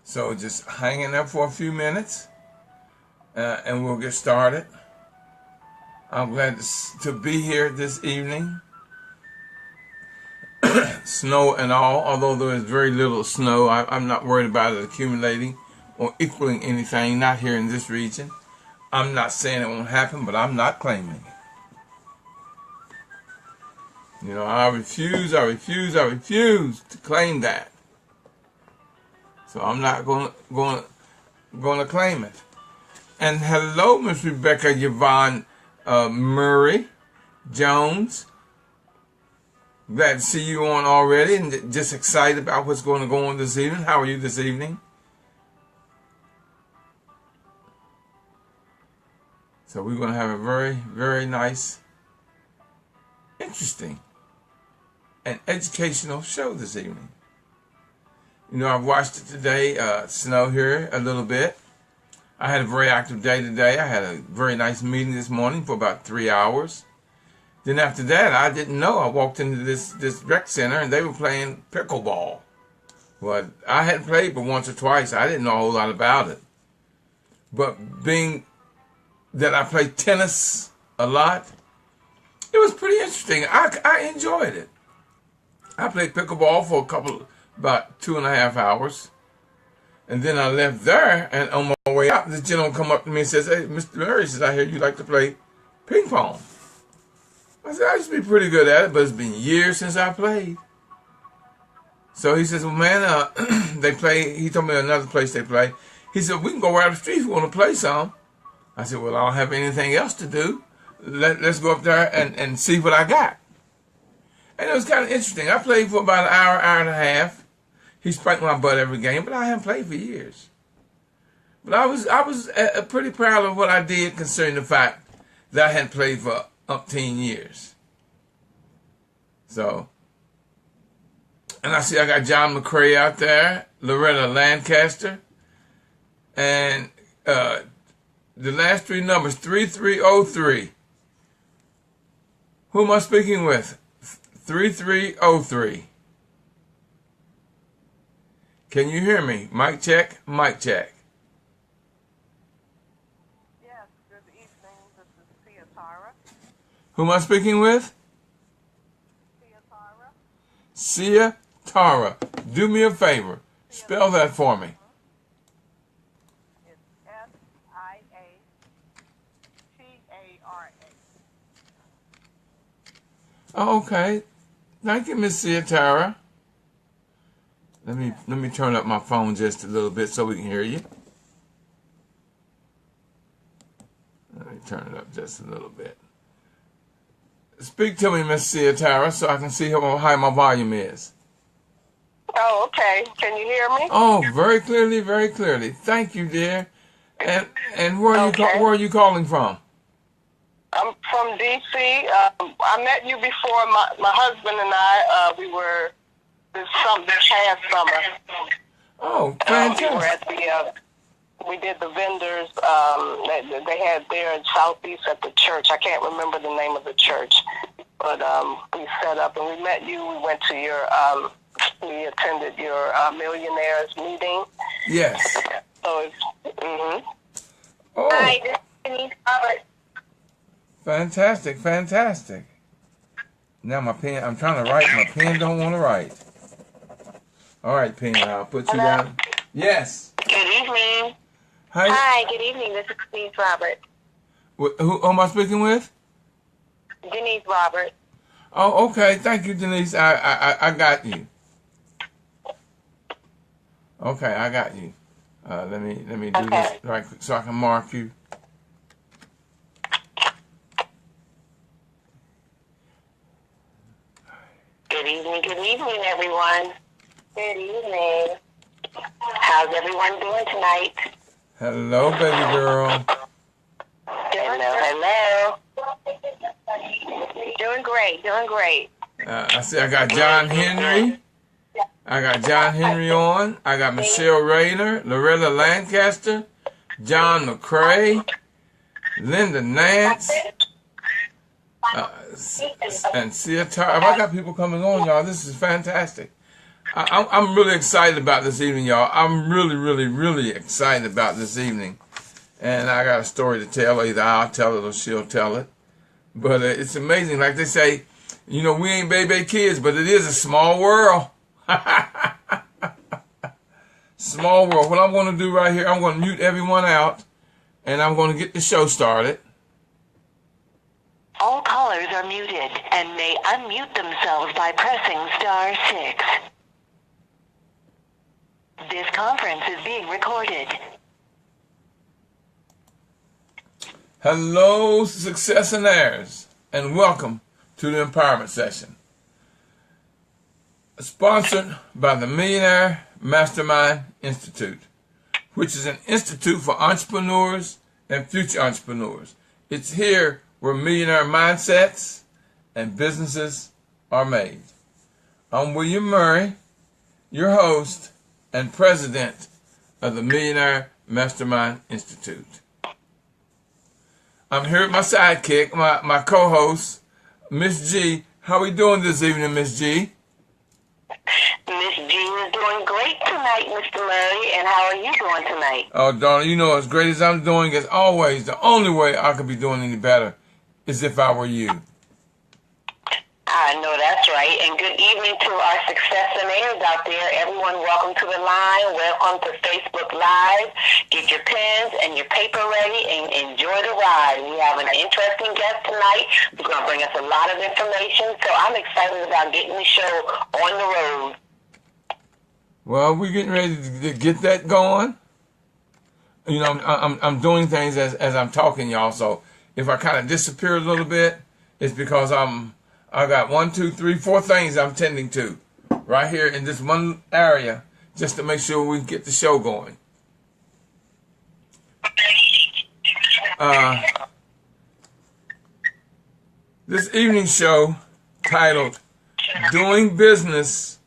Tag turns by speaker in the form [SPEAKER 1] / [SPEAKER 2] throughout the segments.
[SPEAKER 1] So just hang in there for a few minutes, and we'll get started. I'm glad to be here this evening. Snow and all, although there is very little snow, I'm not worried about it accumulating or equaling anything, not here in this region. I'm not saying it won't happen, but I'm not claiming it. You know, I refuse to claim that. So I'm not going to claim it. And hello, Miss Rebecca Yvonne Murray Jones. Glad to see you on already, and just excited about what's going to go on this evening. How are you this evening? So we're going to have a very, very nice, interesting, and educational show this evening. You know, I've watched it today, snow here a little bit. I had a very active day today. I had a very nice meeting this morning for about 3 hours. Then after that, I didn't know. I walked into this rec center and they were playing pickleball. Well, I hadn't played but once or twice. I didn't know a whole lot about it. But being that I played tennis a lot, it was pretty interesting. I enjoyed it. I played pickleball for about 2.5 hours. And then I left there, and on my way out, this gentleman come up to me and says, "Hey, Mr. Murry," says, "I hear you like to play ping pong." I said, "I used to be pretty good at it, but it's been years since I played." So he says, "Well, man, they play." He told me another place they play. He said, "We can go right up the street if you want to play some." I said, "Well, I don't have anything else to do. Let's go up there and see what I got." And it was kind of interesting. I played for about an hour, hour and a half. He spanked my butt every game, but I haven't played for years. But I was pretty proud of what I did, considering the fact that I hadn't played for umpteen years. So, and I see I got John McCrae out there, Loretta Lancaster, and the last three numbers, 3303. Who am I speaking with? 3303. Can you hear me? Mic check, mic check.
[SPEAKER 2] Yes, good evening. This is Sia Tara.
[SPEAKER 1] Who am I speaking with?
[SPEAKER 2] Sia Tara.
[SPEAKER 1] Sia Tara. Do me a favor. Spell that for me.
[SPEAKER 2] It's SIATARA.
[SPEAKER 1] Oh, okay. Thank you, Miss Sia Tara. Let me turn up my phone just a little bit so we can hear you. Let me turn it up just a little bit. Speak to me, Miss Sia Tara, so I can see how high my volume is.
[SPEAKER 2] Oh, okay. Can you hear me?
[SPEAKER 1] Oh, very clearly, very clearly. Thank you, dear. And where are you calling from?
[SPEAKER 2] I'm from D.C. I met you before. My husband and I, we were this past summer.
[SPEAKER 1] Oh, fantastic.
[SPEAKER 2] We were at we did the vendors. They had there in Southeast at the church. I can't remember the name of the church, but we set up and we met you. We went to your, we attended your millionaires meeting.
[SPEAKER 1] Yes.
[SPEAKER 2] So it's,
[SPEAKER 1] Oh.
[SPEAKER 2] Hi, this is Denise Roberts.
[SPEAKER 1] Fantastic, fantastic. Now my pen, I'm trying to write, my pen don't want to write. All right, pen, I'll put you down. Yes.
[SPEAKER 2] Good evening.
[SPEAKER 1] Hi.
[SPEAKER 2] Hi, good evening. This is Denise Roberts.
[SPEAKER 1] Who am I speaking with?
[SPEAKER 2] Denise Roberts.
[SPEAKER 1] Oh, okay. Thank you, Denise. I got you. Okay, I got you. Let me do this right quick so I can mark you.
[SPEAKER 2] Good evening, everyone. Good evening. How's everyone doing tonight?
[SPEAKER 1] Hello, baby girl.
[SPEAKER 2] Hello. Doing great.
[SPEAKER 1] I see I got John Henry. I got John Henry on. I got Michelle Rayner, Loretta Lancaster, John McCrae, Linda Nance, and Sia Tara. I got people coming on, y'all. This is fantastic. I'm really excited about this evening, y'all. I'm really, really, really excited about this evening. And I got a story to tell. Either I'll tell it or she'll tell it. But it's amazing. Like they say, you know, we ain't baby kids, but it is a small world. Small world. What I'm going to do right here, I'm going to mute everyone out. And I'm going to get the show started.
[SPEAKER 3] All callers are muted and may unmute themselves by pressing *6. This conference is being recorded.
[SPEAKER 1] Hello, successionaires, and welcome to the Empowerment Session. Sponsored by the Millionaire Mastermind Institute, which is an institute for entrepreneurs and future entrepreneurs. It's here where millionaire mindsets and businesses are made. I'm William Murry, your host and president of the Millionaire Mastermind Institute. I'm here with my sidekick, my co-host, Miss G. How are we doing this evening, Miss G?
[SPEAKER 3] Miss G is doing great tonight, Mr. Murray, and how are you doing tonight?
[SPEAKER 1] Oh, darling, you know, as great as I'm doing, as always, the only way I could be doing any better is if I were you.
[SPEAKER 3] I know that's right. And good evening to our successionaires out there. Everyone, welcome to the line. Welcome to Facebook Live. Get your pens and your paper ready and enjoy the ride. We have an interesting guest tonight who's going to bring us a lot of information. So I'm excited about getting the show on the road.
[SPEAKER 1] Well, we're getting ready to get that going. You know, I'm doing things as I'm talking, y'all. So if I kind of disappear a little bit, it's because I got 1, 2, 3, 4 things I'm tending to right here in this one area just to make sure we get the show going. This evening show titled Doing Business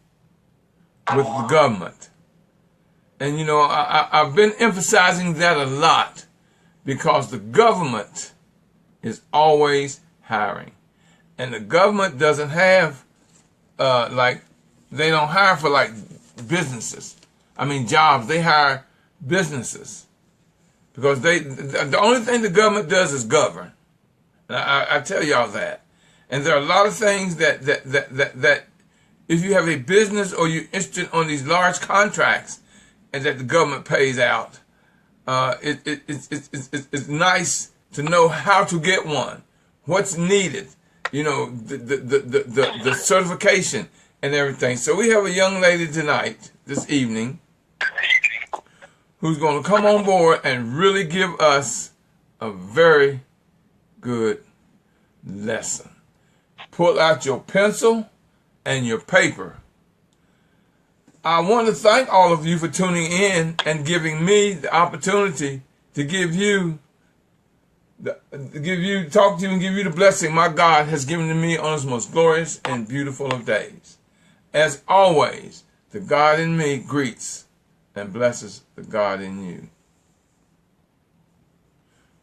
[SPEAKER 1] with the Government. And you know, I've been emphasizing that a lot because the government is always hiring. And the government doesn't have, they don't hire for businesses. I mean, jobs. They hire businesses. Because the only thing the government does is govern. And I tell y'all that. And there are a lot of things that if you have a business or you're interested on these large contracts and that the government pays out, it's nice to know how to get one, what's needed. You know, the certification and everything. So we have a young lady tonight, this evening, who's going to come on board and really give us a very good lesson. Pull out your pencil and your paper. I want to thank all of you for tuning in and giving me the opportunity to give you talk to you and give you the blessing my God has given to me on his most glorious and beautiful of days. As always, the God in me greets and blesses the God in you.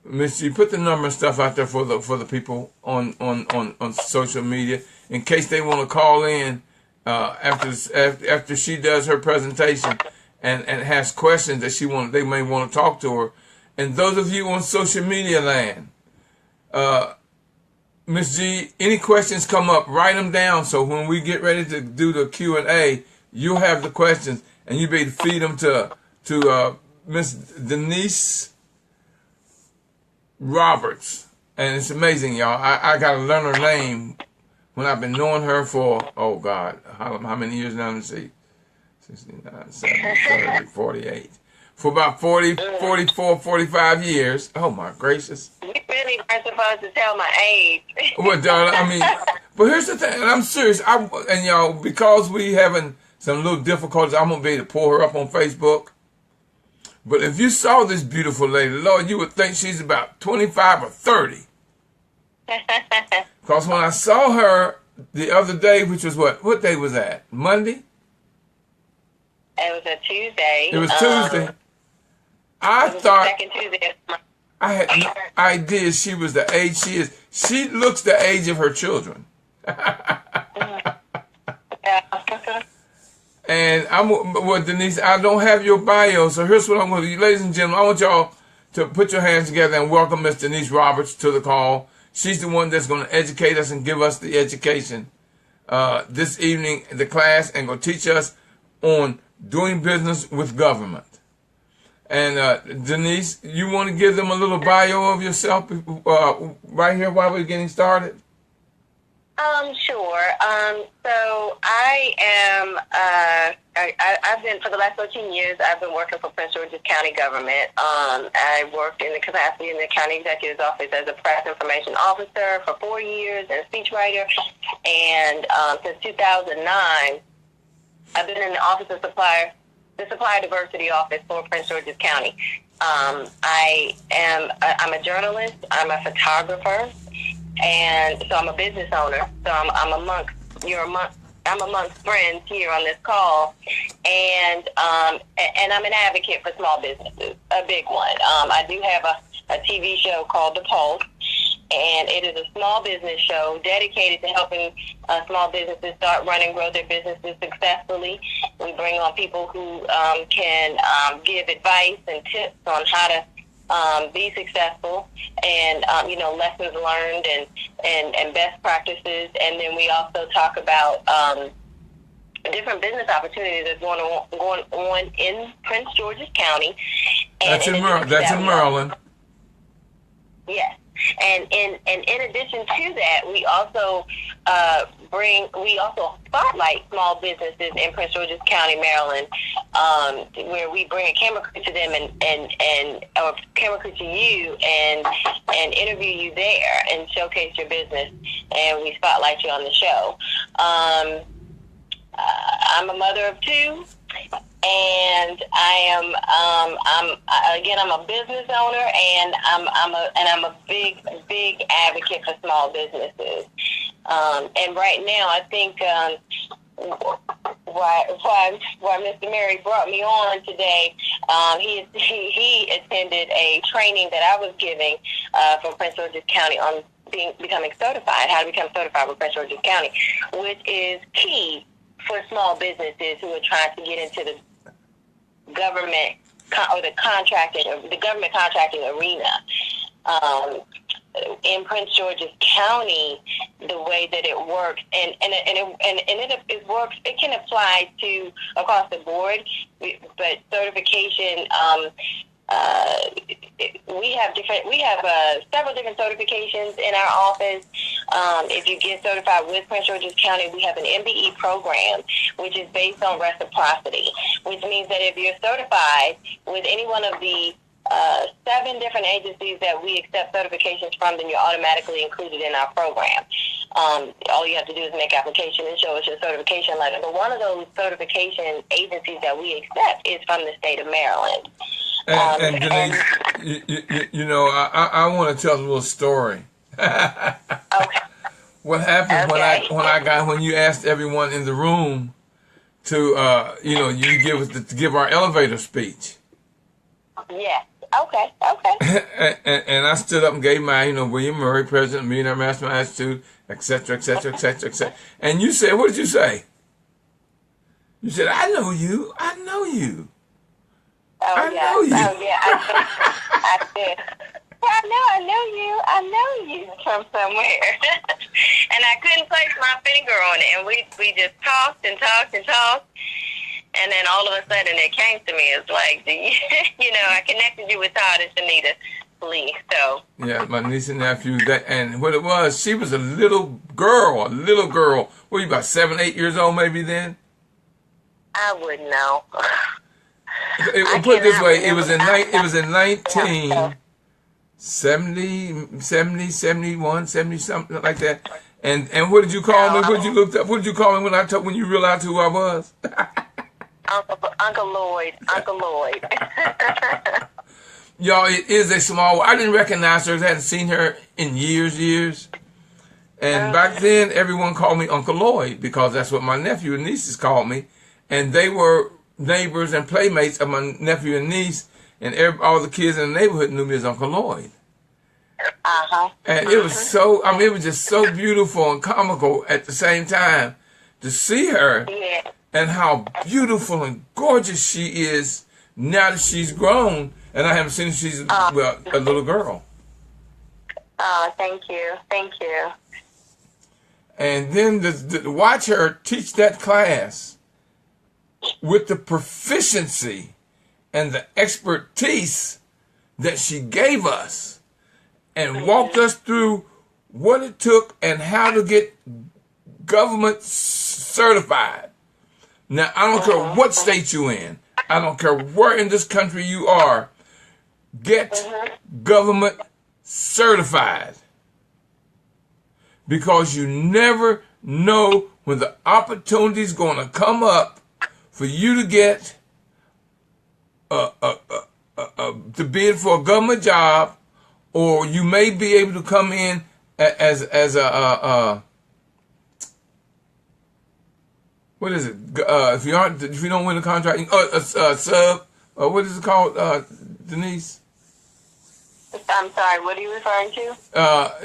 [SPEAKER 1] Miss G, put the number and stuff out there for the people on social media in case they want to call in after she does her presentation and has questions that they may want to talk to her. And those of you on social media land, Miss G, any questions come up, write them down so when we get ready to do the Q&A, you'll have the questions and you'll be able to feed them to Miss Denise Roberts. And it's amazing, y'all. I got to learn her name when I've been knowing her for, oh God, how many years now? Let's see, 69, 70, 30, 48. For about 40, 44, 45 years. Oh, my gracious.
[SPEAKER 3] You really aren't supposed to tell my age.
[SPEAKER 1] Well, darling, I mean, but here's the thing, and I'm serious. And, y'all, because we having some little difficulties, I'm going to be able to pull her up on Facebook. But if you saw this beautiful lady, Lord, you would think she's about 25 or 30. Because when I saw her the other day, which was what day was that? Monday?
[SPEAKER 3] It was a Tuesday.
[SPEAKER 1] It was Tuesday. I thought,
[SPEAKER 3] second Tuesday.
[SPEAKER 1] I had no idea she was the age she is. She looks the age of her children. And well, Denise, I don't have your bio, so here's what I'm going to do. Ladies and gentlemen, I want y'all to put your hands together and welcome Miss Denise Roberts to the call. She's the one that's going to educate us and give us the education this evening in the class, and going to teach us on doing business with government. And Denise, you want to give them a little bio of yourself right here while we're getting started?
[SPEAKER 3] Sure. So I am, I've been, for the last 13 years, I've been working for Prince George's County government. I worked in the capacity in the county executive's office as a press information officer for 4 years and a speechwriter. And since 2009, I've been in the office of the Supplier Diversity Office for Prince George's County. I'm a journalist, I'm a photographer, and so I'm a business owner. So I'm amongst friends here on this call, and I'm an advocate for small businesses, a big one. I do have a TV show called The Pulse, and it is a small business show dedicated to helping small businesses start, run, and grow their businesses successfully. We bring on people who can give advice and tips on how to be successful, and lessons learned and best practices. And then we also talk about different business opportunities that's going on in Prince George's County.
[SPEAKER 1] That's in Maryland.
[SPEAKER 3] Yes. And in addition to that, we also spotlight small businesses in Prince George's County, Maryland, where we bring a camera crew to them and a camera crew to you and interview you there and showcase your business, and we spotlight you on the show. I'm a mother of two. And I'm a business owner, and I'm a big advocate for small businesses. And right now, I think why Mr. Murry brought me on today, he attended a training that I was giving from Prince George's County on becoming certified, how to become certified with Prince George's County, which is key for small businesses who are trying to get into the government or the government contracting arena. In Prince George's County, the way that it works, and it works. It can apply to across the board, but certification. We have several different certifications in our office. If you get certified with Prince George's County, we have an MBE program, which is based on reciprocity, which means that if you're certified with any one of the 7 different agencies that we accept certifications from, then you're automatically included in our program. All you have to do is make application and show us your certification letter. But one of those certification agencies that we accept is from the state of Maryland.
[SPEAKER 1] And Denise, I want to tell a little story.
[SPEAKER 3] Okay.
[SPEAKER 1] What happened when you asked everyone in the room to to give our elevator speech?
[SPEAKER 3] Yes. Okay.
[SPEAKER 1] and I stood up and gave my, William Murry, President, Millionaire Mastermind Institute, etc., etc., etc., etc. And you said, what did you say? You said, I know you. I know you.
[SPEAKER 3] I know you. I said, I know you from somewhere. And I couldn't place my finger on it. And we just talked and talked and talked. And then all of a sudden it came to me. It's like, I connected you with Todd and Shanita Lee. So
[SPEAKER 1] yeah, my niece and nephew. And what it was, she was a little girl. What were you, about 7, 8 years old maybe then?
[SPEAKER 3] I wouldn't know.
[SPEAKER 1] Put it this way, it was in 1970, 71, 70 something like that. And what did you call me? What did you look up? What did you call me when you realized who I was?
[SPEAKER 3] Uncle Lloyd.
[SPEAKER 1] Y'all, it is a small. I didn't recognize her. I hadn't seen her in years. And back then, everyone called me Uncle Lloyd because that's what my nephew and nieces called me, and they were neighbors and playmates of my nephew and niece, and all the kids in the neighborhood knew me as Uncle Lloyd. And it was so, it was just so beautiful and comical at the same time to see her and how beautiful and gorgeous she is now that she's grown. And I haven't seen her, she's a little girl.
[SPEAKER 3] Oh, thank you. Thank you.
[SPEAKER 1] And then to watch her teach that class with the proficiency and the expertise that she gave us and walked us through what it took and how to get government certified. Now, I don't care what state you're in. I don't care where in this country you are. Get government certified. Because you never know when the opportunity is going to come up for you to get to bid for a government job, or you may be able to come in as a what is it? If you don't win the contract, a sub. What is it called, Denise?
[SPEAKER 3] I'm sorry. What are you referring to?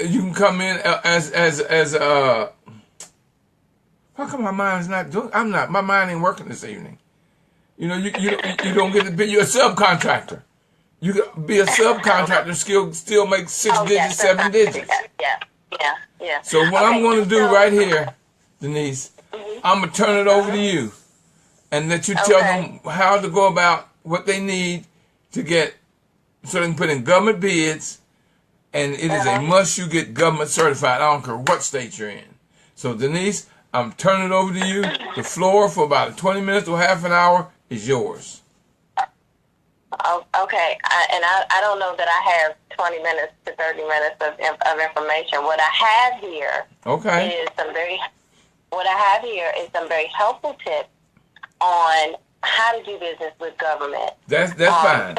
[SPEAKER 1] You can come in as how come my mind's not doing? My mind ain't working this evening. You know, you don't get to be. You're a subcontractor. You can be a subcontractor, still make 6 digits, 7 digits.
[SPEAKER 3] Yeah.
[SPEAKER 1] So what I'm going to do right here, Denise, I'm going to turn it over to you and let you tell them how to go about what they need to get, so they can put in government bids, and it is a must you get government certified. I don't care what state you're in. So Denise, I'm turning it over to you. The floor for about 20 minutes or half an hour is yours.
[SPEAKER 3] Oh, okay. I don't know that I have 20 minutes to 30 minutes of information. What I have here is some very helpful tips on how to do business with government.
[SPEAKER 1] That's fine.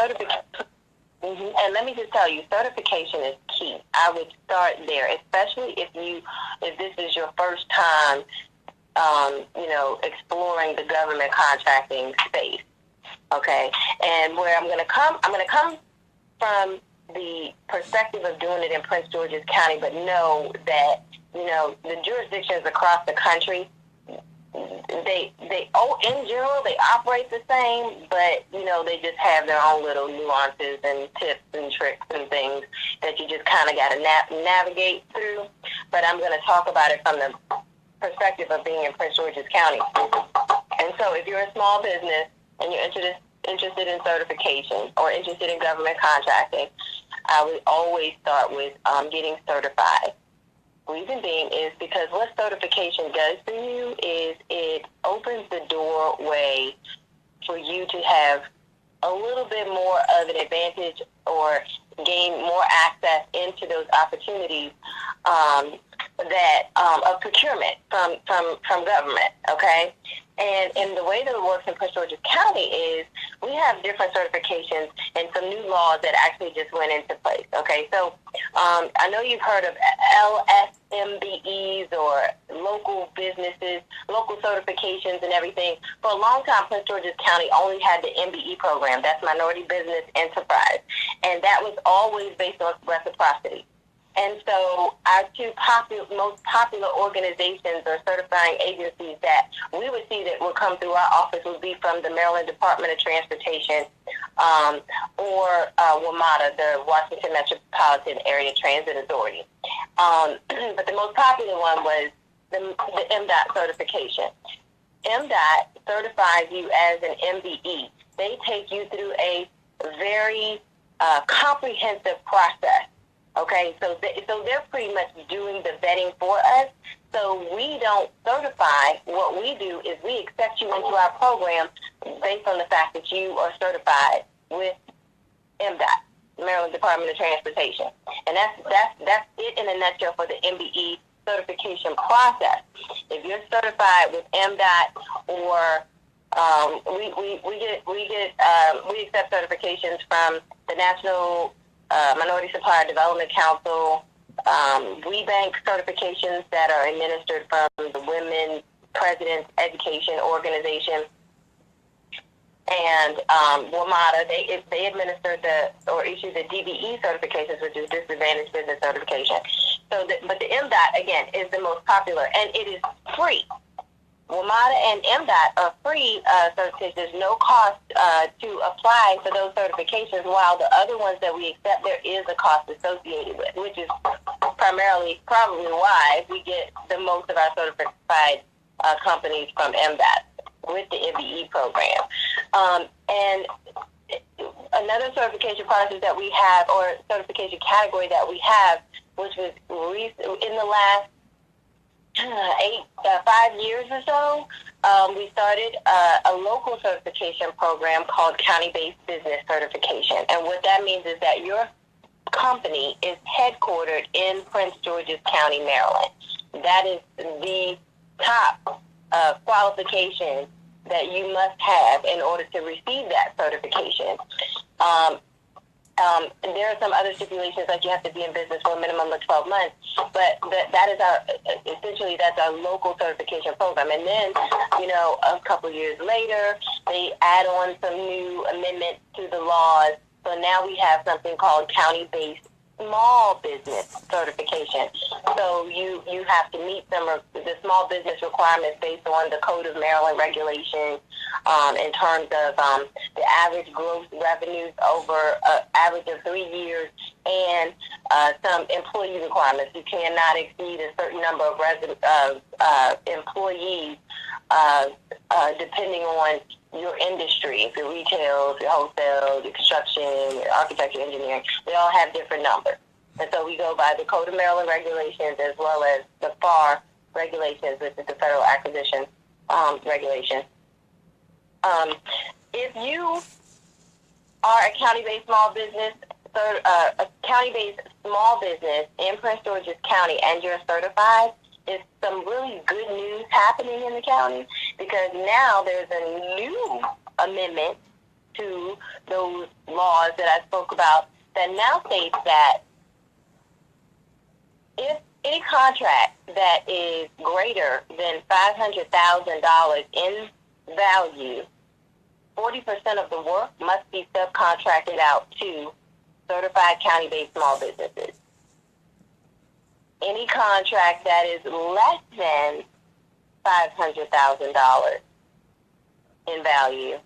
[SPEAKER 3] And let me just tell you, certification is key. I would start there, especially if this is your first time, exploring the government contracting space. Okay, and where I'm going to come from the perspective of doing it in Prince George's County, but know that the jurisdictions across the country, they in general they operate the same, but they just have their own little nuances and tips and tricks and things that you just kind of got to navigate through. But I'm going to talk about it from the perspective of being in Prince George's County. And so, if you're a small business and you're interested in certification or interested in government contracting, I would always start with getting certified. Reason being is because what certification does for you is it opens the doorway for you to have a little bit more of an advantage or gain more access into those opportunities of procurement from government, okay? And the way that it works in Prince George's County is we have different certifications and some new laws that actually just went into place, okay? So I know you've heard of LSMBEs or local businesses, local certifications and everything. For a long time, Prince George's County only had the MBE program. That's Minority Business Enterprise. And that was always based on reciprocity. And so our two most popular organizations or certifying agencies that we would see that would come through our office would be from the Maryland Department of Transportation or WMATA, the Washington Metropolitan Area Transit Authority. But the most popular one was the MDOT certification. MDOT certifies you as an MBE. They take you through a very comprehensive process. Okay, so they're pretty much doing the vetting for us. So we don't certify. What we do is we accept you into our program based on the fact that you are certified with MDOT, Maryland Department of Transportation, and that's it in a nutshell for the MBE certification process. If you're certified with MDOT or we accept certifications from the National Minority Supplier Development Council. We bank certifications that are administered from the Women Presidents Education Organization. And WMATA, they administer or issue the DBE certifications, which is Disadvantaged Business Certification. But the MDOT, again, is the most popular, and it is free. WMATA and MDOT are free certifications. There's no cost to apply for those certifications, while the other ones that we accept, there is a cost associated with, which is primarily probably why we get the most of our certified companies from MDOT with the MBE program. And another certification process that we have, or certification category that we have, which was in the last 5 years or so, we started a local certification program called County-Based Business Certification. And what that means is that your company is headquartered in Prince George's County, Maryland. That is the top qualification that you must have in order to receive that certification. There are some other stipulations, like you have to be in business for a minimum of 12 months, but that is essentially that's our local certification program. And then, a couple years later, they add on some new amendments to the laws. So now we have something called county-based small business certification. So you have to meet some of the small business requirements based on the Code of Maryland regulations in terms of the average gross revenues over an average of 3 years, and some employee requirements. You cannot exceed a certain number of employees depending on your industry. If you're retail, if you're wholesale, your construction, your architecture, engineering, they all have different numbers. And so we go by the Code of Maryland regulations as well as the FAR regulations, which is the Federal Acquisition Regulation. If you are a county-based small business, a county-based small business in Prince George's County, and you're certified, is some really good news happening in the county, because now there's a new amendment to those laws that I spoke about that now states that if any contract that is greater than $500,000 in value, 40% of the work must be subcontracted out to certified county-based small businesses. Any contract that is less than $500,000 in value,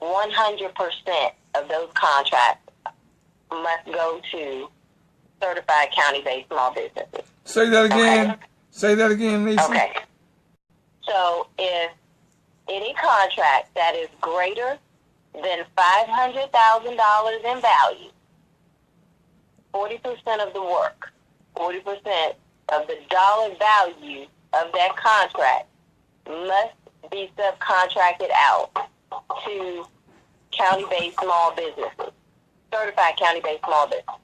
[SPEAKER 3] 100% of those contracts must go to certified county-based small businesses.
[SPEAKER 1] Say that again.
[SPEAKER 3] Okay.
[SPEAKER 1] Say that again, Lisa.
[SPEAKER 3] Okay. So if any contract that is greater than $500,000 in value, 40% of the work, 40% of the dollar value of that contract must be subcontracted out to county-based small businesses, certified county-based small businesses.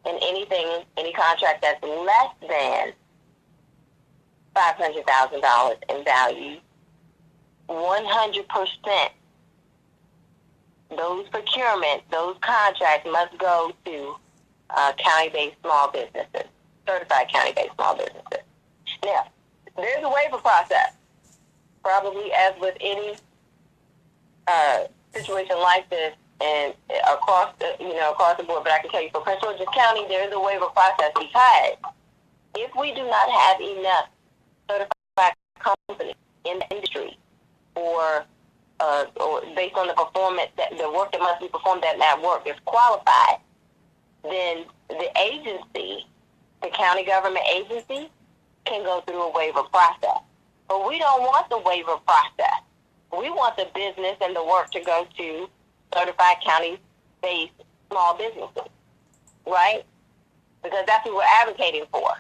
[SPEAKER 3] And any contract that's less than $500,000 in value, 100% those procurements, those contracts must go to county-based small businesses, certified county-based small businesses. Now, there's a waiver process, probably as with any situation like this, and across the board. But I can tell you, for Prince George's County, there is a waiver process, because if we do not have enough certified companies in the industry, or based on the performance, the work that must be performed, that work is qualified, then the agency, the county government agency, can go through a waiver process. But we don't want the waiver process. We want the business and the work to go to certified county-based small businesses, right? Because that's what we're advocating for.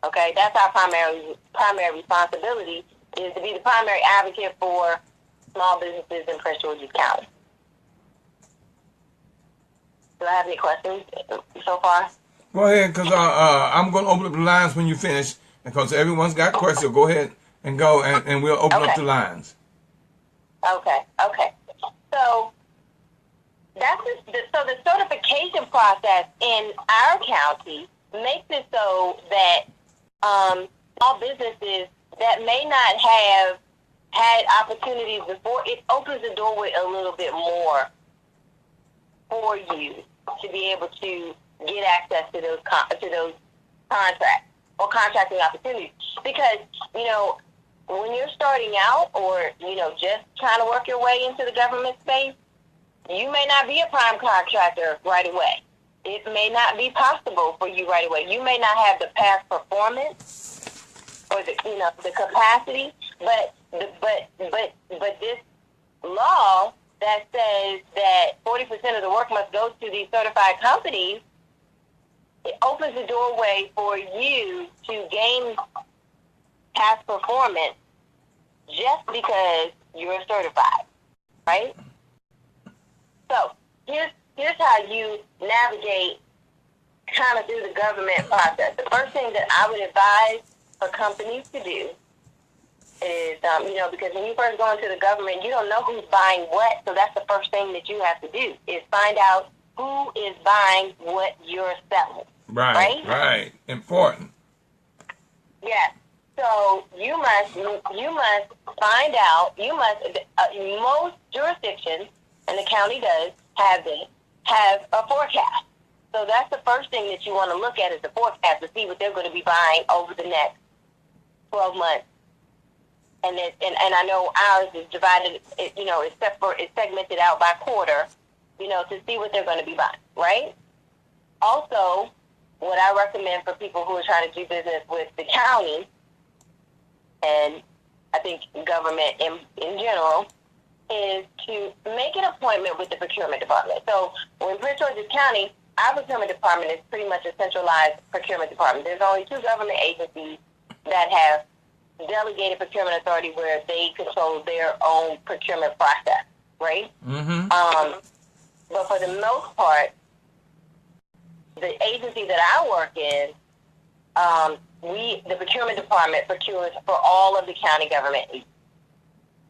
[SPEAKER 3] Okay, that's our primary responsibility, is to be the primary advocate for small businesses in Prince George's County. Do I have any questions so far?
[SPEAKER 1] Go ahead, because I'm going to open up the lines when you finish, because everyone's got questions. Go ahead and go, and we'll open up the lines.
[SPEAKER 3] Okay. So so the certification process in our county makes it so that small businesses that may not have had opportunities before, it opens the doorway a little bit more for you to be able to get access to those contracts. or contracting opportunities. Because, when you're starting out or, just trying to work your way into the government space, you may not be a prime contractor right away. It may not be possible for you right away. You may not have the past performance or the capacity, but this law that says that 40% of the work must go to these certified companies, it opens the doorway for you to gain past performance just because you're certified, right? So here's how you navigate kind of through the government process. The first thing that I would advise for companies to do is, because when you first go into the government, you don't know who's buying what, so that's the first thing that you have to do is find out who is buying what you're selling.
[SPEAKER 1] Right. Important.
[SPEAKER 3] Yes. So you must find out. Most jurisdictions, and the county does have a forecast. So that's the first thing that you want to look at is the forecast to see what they're going to be buying over the next 12 months. And I know ours is divided, it's segmented out by quarter, to see what they're going to be buying, right? Also, what I recommend for people who are trying to do business with the county, and I think government in general, is to make an appointment with the procurement department. So when Prince George's County, our procurement department is pretty much a centralized procurement department. There's only 2 government agencies that have delegated procurement authority where they control their own procurement process, right?
[SPEAKER 1] Mm-hmm.
[SPEAKER 3] But for the most part, the agency that I work in, the procurement department procures for all of the county government agencies.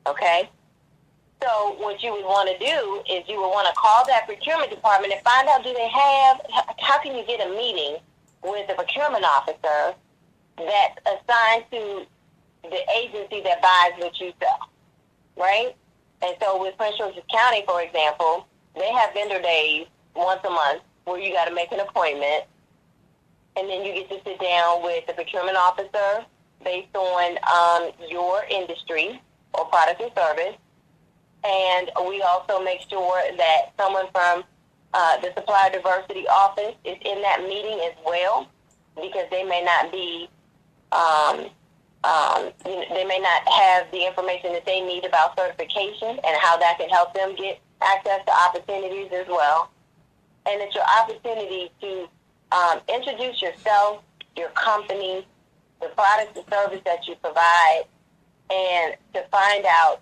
[SPEAKER 3] Okay? So what you would want to do is you would want to call that procurement department and find out how can you get a meeting with the procurement officer that's assigned to the agency that buys what you sell, right? And so with Prince George's County, for example, they have vendor days once a month where you got to make an appointment, and then you get to sit down with the procurement officer based on your industry or product and service. And we also make sure that someone from the Supplier Diversity Office is in that meeting as well, because they may not be, they may not have the information that they need about certification and how that can help them get access to opportunities as well. And it's your opportunity to introduce yourself, your company, the product and service that you provide, and to find out,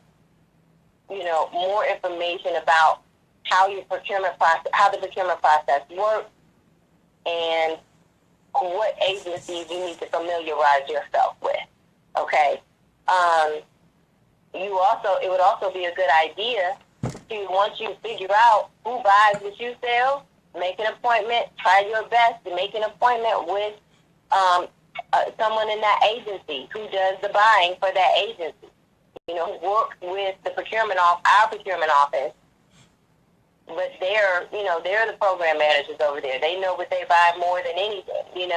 [SPEAKER 3] more information about how the procurement process works, and what agencies you need to familiarize yourself with. Okay. It would also be a good idea to, once you figure out who buys what you sell, make an appointment. Try your best to make an appointment with someone in that agency who does the buying for that agency. Work with the our procurement office, but they're the program managers over there. They know what they buy more than anything,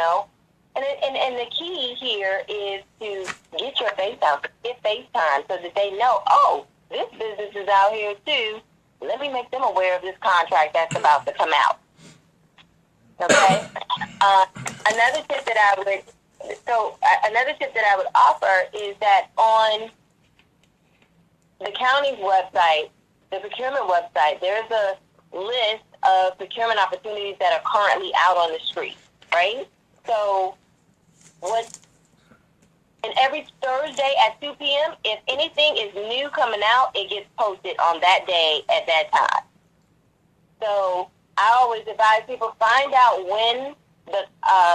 [SPEAKER 3] And the key here is to get your face out, get face time, so that they know, this business is out here too. Let me make them aware of this contract that's about to come out. Okay. Another tip that I would offer is that on the county's website, the procurement website, there's a list of procurement opportunities that are currently out on the street, right? So and every Thursday at 2 p.m., if anything is new coming out, it gets posted on that day at that time. So I always advise people, find out when the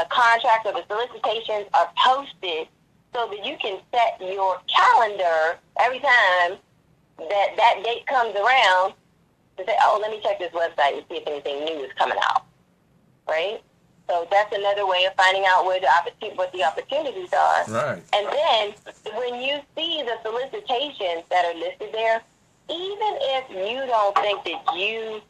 [SPEAKER 3] contracts or the solicitations are posted so that you can set your calendar every time that date comes around to say, let me check this website and see if anything new is coming out, right? So that's another way of finding out what the opportunities are.
[SPEAKER 1] Right.
[SPEAKER 3] And then when you see the solicitations that are listed there, even if you don't think that you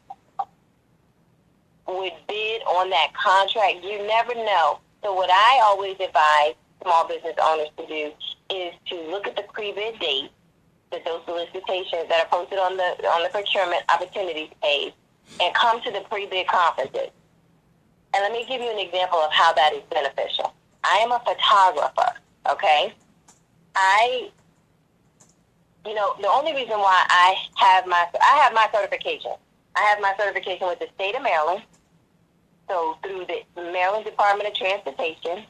[SPEAKER 3] would bid on that contract, you never know. So what I always advise small business owners to do is to look at the pre-bid date, that those solicitations that are posted on the procurement opportunities page, and come to the pre-bid conferences. And let me give you an example of how that is beneficial. I am a photographer, okay? The only reason why I have my certification. I have my certification with the state of Maryland, so through the Maryland Department of Transportation.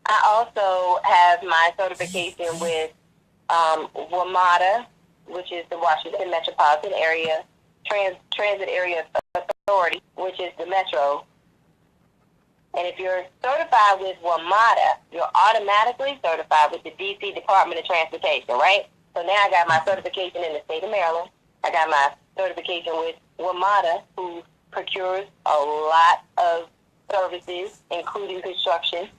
[SPEAKER 3] I also have my certification with WMATA, which is the Washington Metropolitan Area Transit Area Authority, which is the Metro. And if you're certified with WMATA, you're automatically certified with the D.C. Department of Transportation, right? So now I got my certification in the state of Maryland. I got my certification with WMATA, who procures a lot of services, including construction.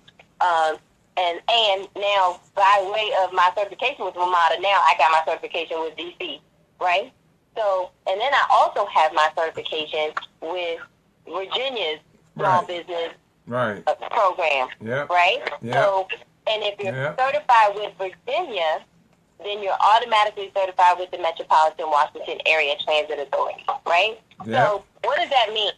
[SPEAKER 3] And now, by way of my certification with WMATA, now I got my certification with DC, right? So, and then I also have my certification with Virginia's small business program, right? Yep. So, and if you're certified with Virginia, then you're automatically certified with the Metropolitan Washington Area Transit Authority, right? Yep. So, what does that mean?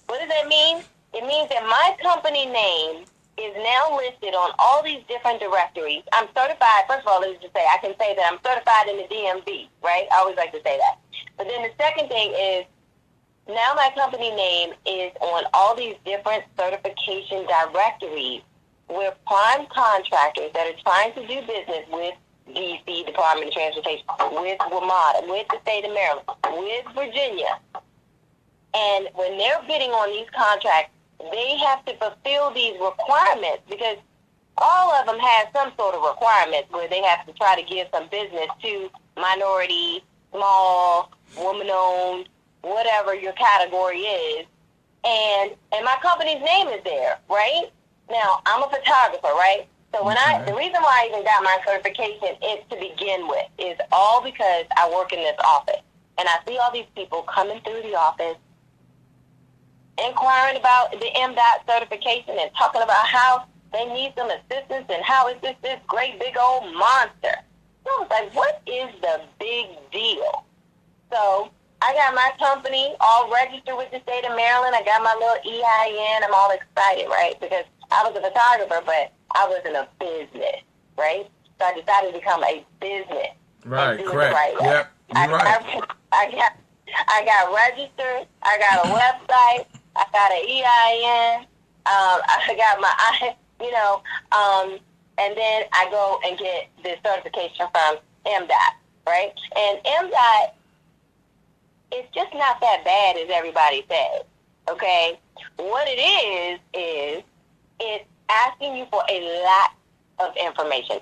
[SPEAKER 3] What does that mean? It means that my company name is now listed on all these different directories. I'm certified, first of all, let's just say, I can say that I'm certified in the DMV, right? I always like to say that. But then the second thing is, now my company name is on all these different certification directories where prime contractors that are trying to do business with D.C. Department of Transportation, with WMATA, with the state of Maryland, with Virginia. And when they're bidding on these contracts, they have to fulfill these requirements because all of them have some sort of requirements where they have to try to give some business to minority, small, woman-owned, whatever your category is. And my company's name is there, right? Now, I'm a photographer, right? So when the reason why I even got my certification is to begin with is all because I work in this office. And I see all these people coming through the office inquiring about the MDOT certification and talking about how they need some assistance and how it's just this great big old monster. So I was like, what is the big deal? So I got my company all registered with the state of Maryland. I got my little EIN. I'm all excited, right? Because I was a photographer, but I wasn't a business, right? So I decided to become a business.
[SPEAKER 1] Right, correct.
[SPEAKER 3] Right.
[SPEAKER 1] Yep, you're right.
[SPEAKER 3] I got registered. I got a website. I got an EIN. I got my, and then I go and get the certification from MDOT, right? And MDOT, it's just not that bad as everybody says, okay? What it is it's asking you for a lot of information,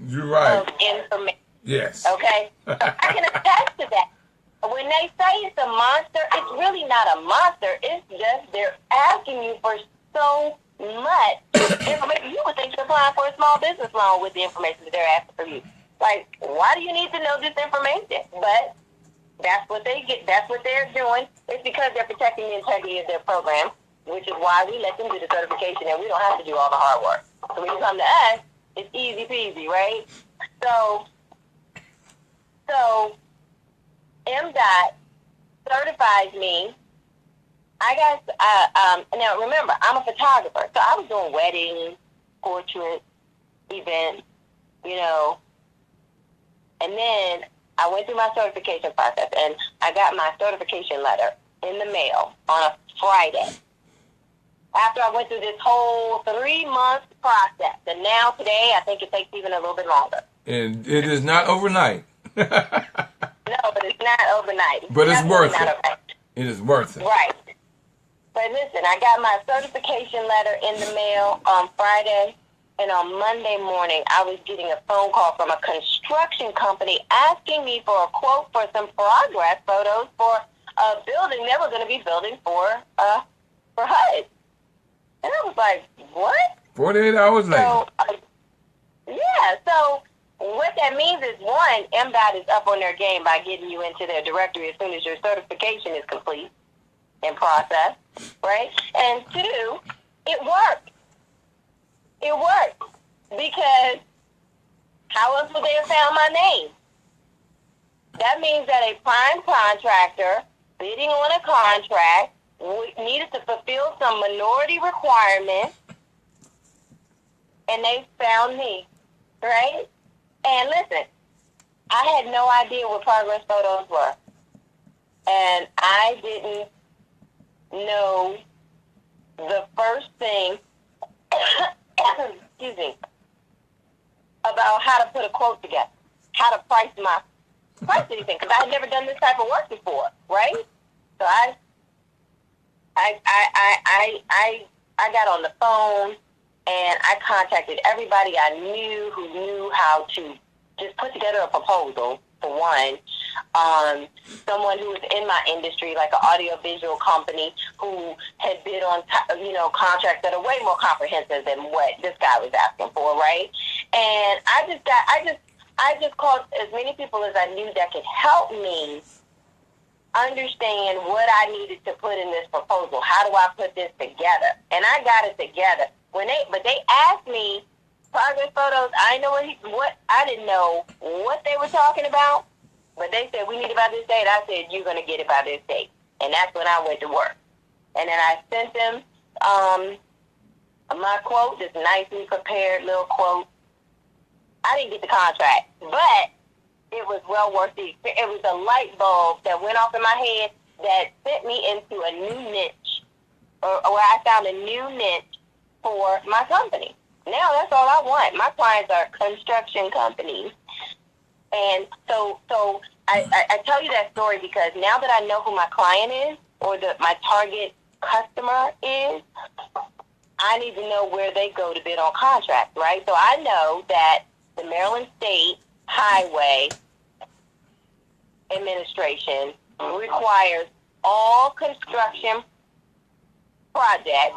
[SPEAKER 1] You're right.
[SPEAKER 3] of information.
[SPEAKER 1] Yes.
[SPEAKER 3] Okay? So I can attest to that. When they say it's a monster, it's really not a monster. It's just they're asking you for so much information. You would think you're applying for a small business loan with the information that they're asking for you. Like, why do you need to know this information? But that's what they get. That's what they're doing. It's because they're protecting the integrity of their program, which is why we let them do the certification and we don't have to do all the hard work. So when you come to us, it's easy peasy, right? So MDOT certifies me. I got, now remember, I'm a photographer, so I was doing weddings, portraits, events, and then I went through my certification process, and I got my certification letter in the mail on a Friday. After I went through this whole 3-month process, and now today, I think it takes even a little bit longer.
[SPEAKER 1] And it is not overnight.
[SPEAKER 3] No, but it's not overnight.
[SPEAKER 1] But it's worth it. It is worth it.
[SPEAKER 3] Right. But listen, I got my certification letter in the mail on Friday, and on Monday morning, I was getting a phone call from a construction company asking me for a quote for some progress photos for a building they were going to be building for HUD. And I was like, what?
[SPEAKER 1] 48 hours later.
[SPEAKER 3] So, so what that means is, one, MDOT is up on their game by getting you into their directory as soon as your certification is complete and processed, right? And two, It worked. It worked. Because how else would they have found my name? That means that a prime contractor bidding on a contract needed to fulfill some minority requirements, and they found me, right? And listen, I had no idea what progress photos were. And I didn't know the first thing, excuse me, about how to put a quote together, how to price anything, because I had never done this type of work before, right? So I got on the phone and I contacted everybody I knew who knew how to just put together a proposal, for one. Someone who was in my industry, like an audiovisual company, who had bid on, contracts that are way more comprehensive than what this guy was asking for, right? And I just called as many people as I knew that could help me understand what I needed to put in this proposal. How do I put this together? And I got it together. But they asked me progress photos. I didn't know what they were talking about. But they said, we need it by this date. I said, you're going to get it by this date. And that's when I went to work. And then I sent them my quote, this nicely prepared little quote. I didn't get the contract, but it was well worth it. It was a light bulb that went off in my head that sent me into a new niche, or where I found a new niche for my company. Now that's all I want. My clients are construction companies. And so I tell you that story because now that I know who my client is, or my target customer is, I need to know where they go to bid on contracts, right? So I know that the Maryland State Highway Administration requires all construction projects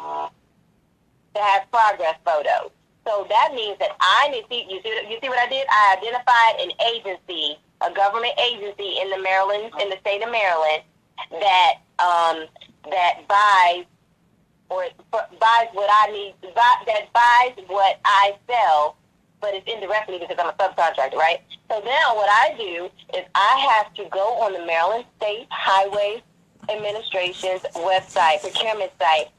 [SPEAKER 3] to have progress photos. So that means that I need to you see what I did? I identified an agency, a government agency in the state of Maryland that buys what I need, that buys what I sell, but it's indirectly because I'm a subcontractor, right? So now what I do is I have to go on the Maryland State Highway Administration's website, procurement site,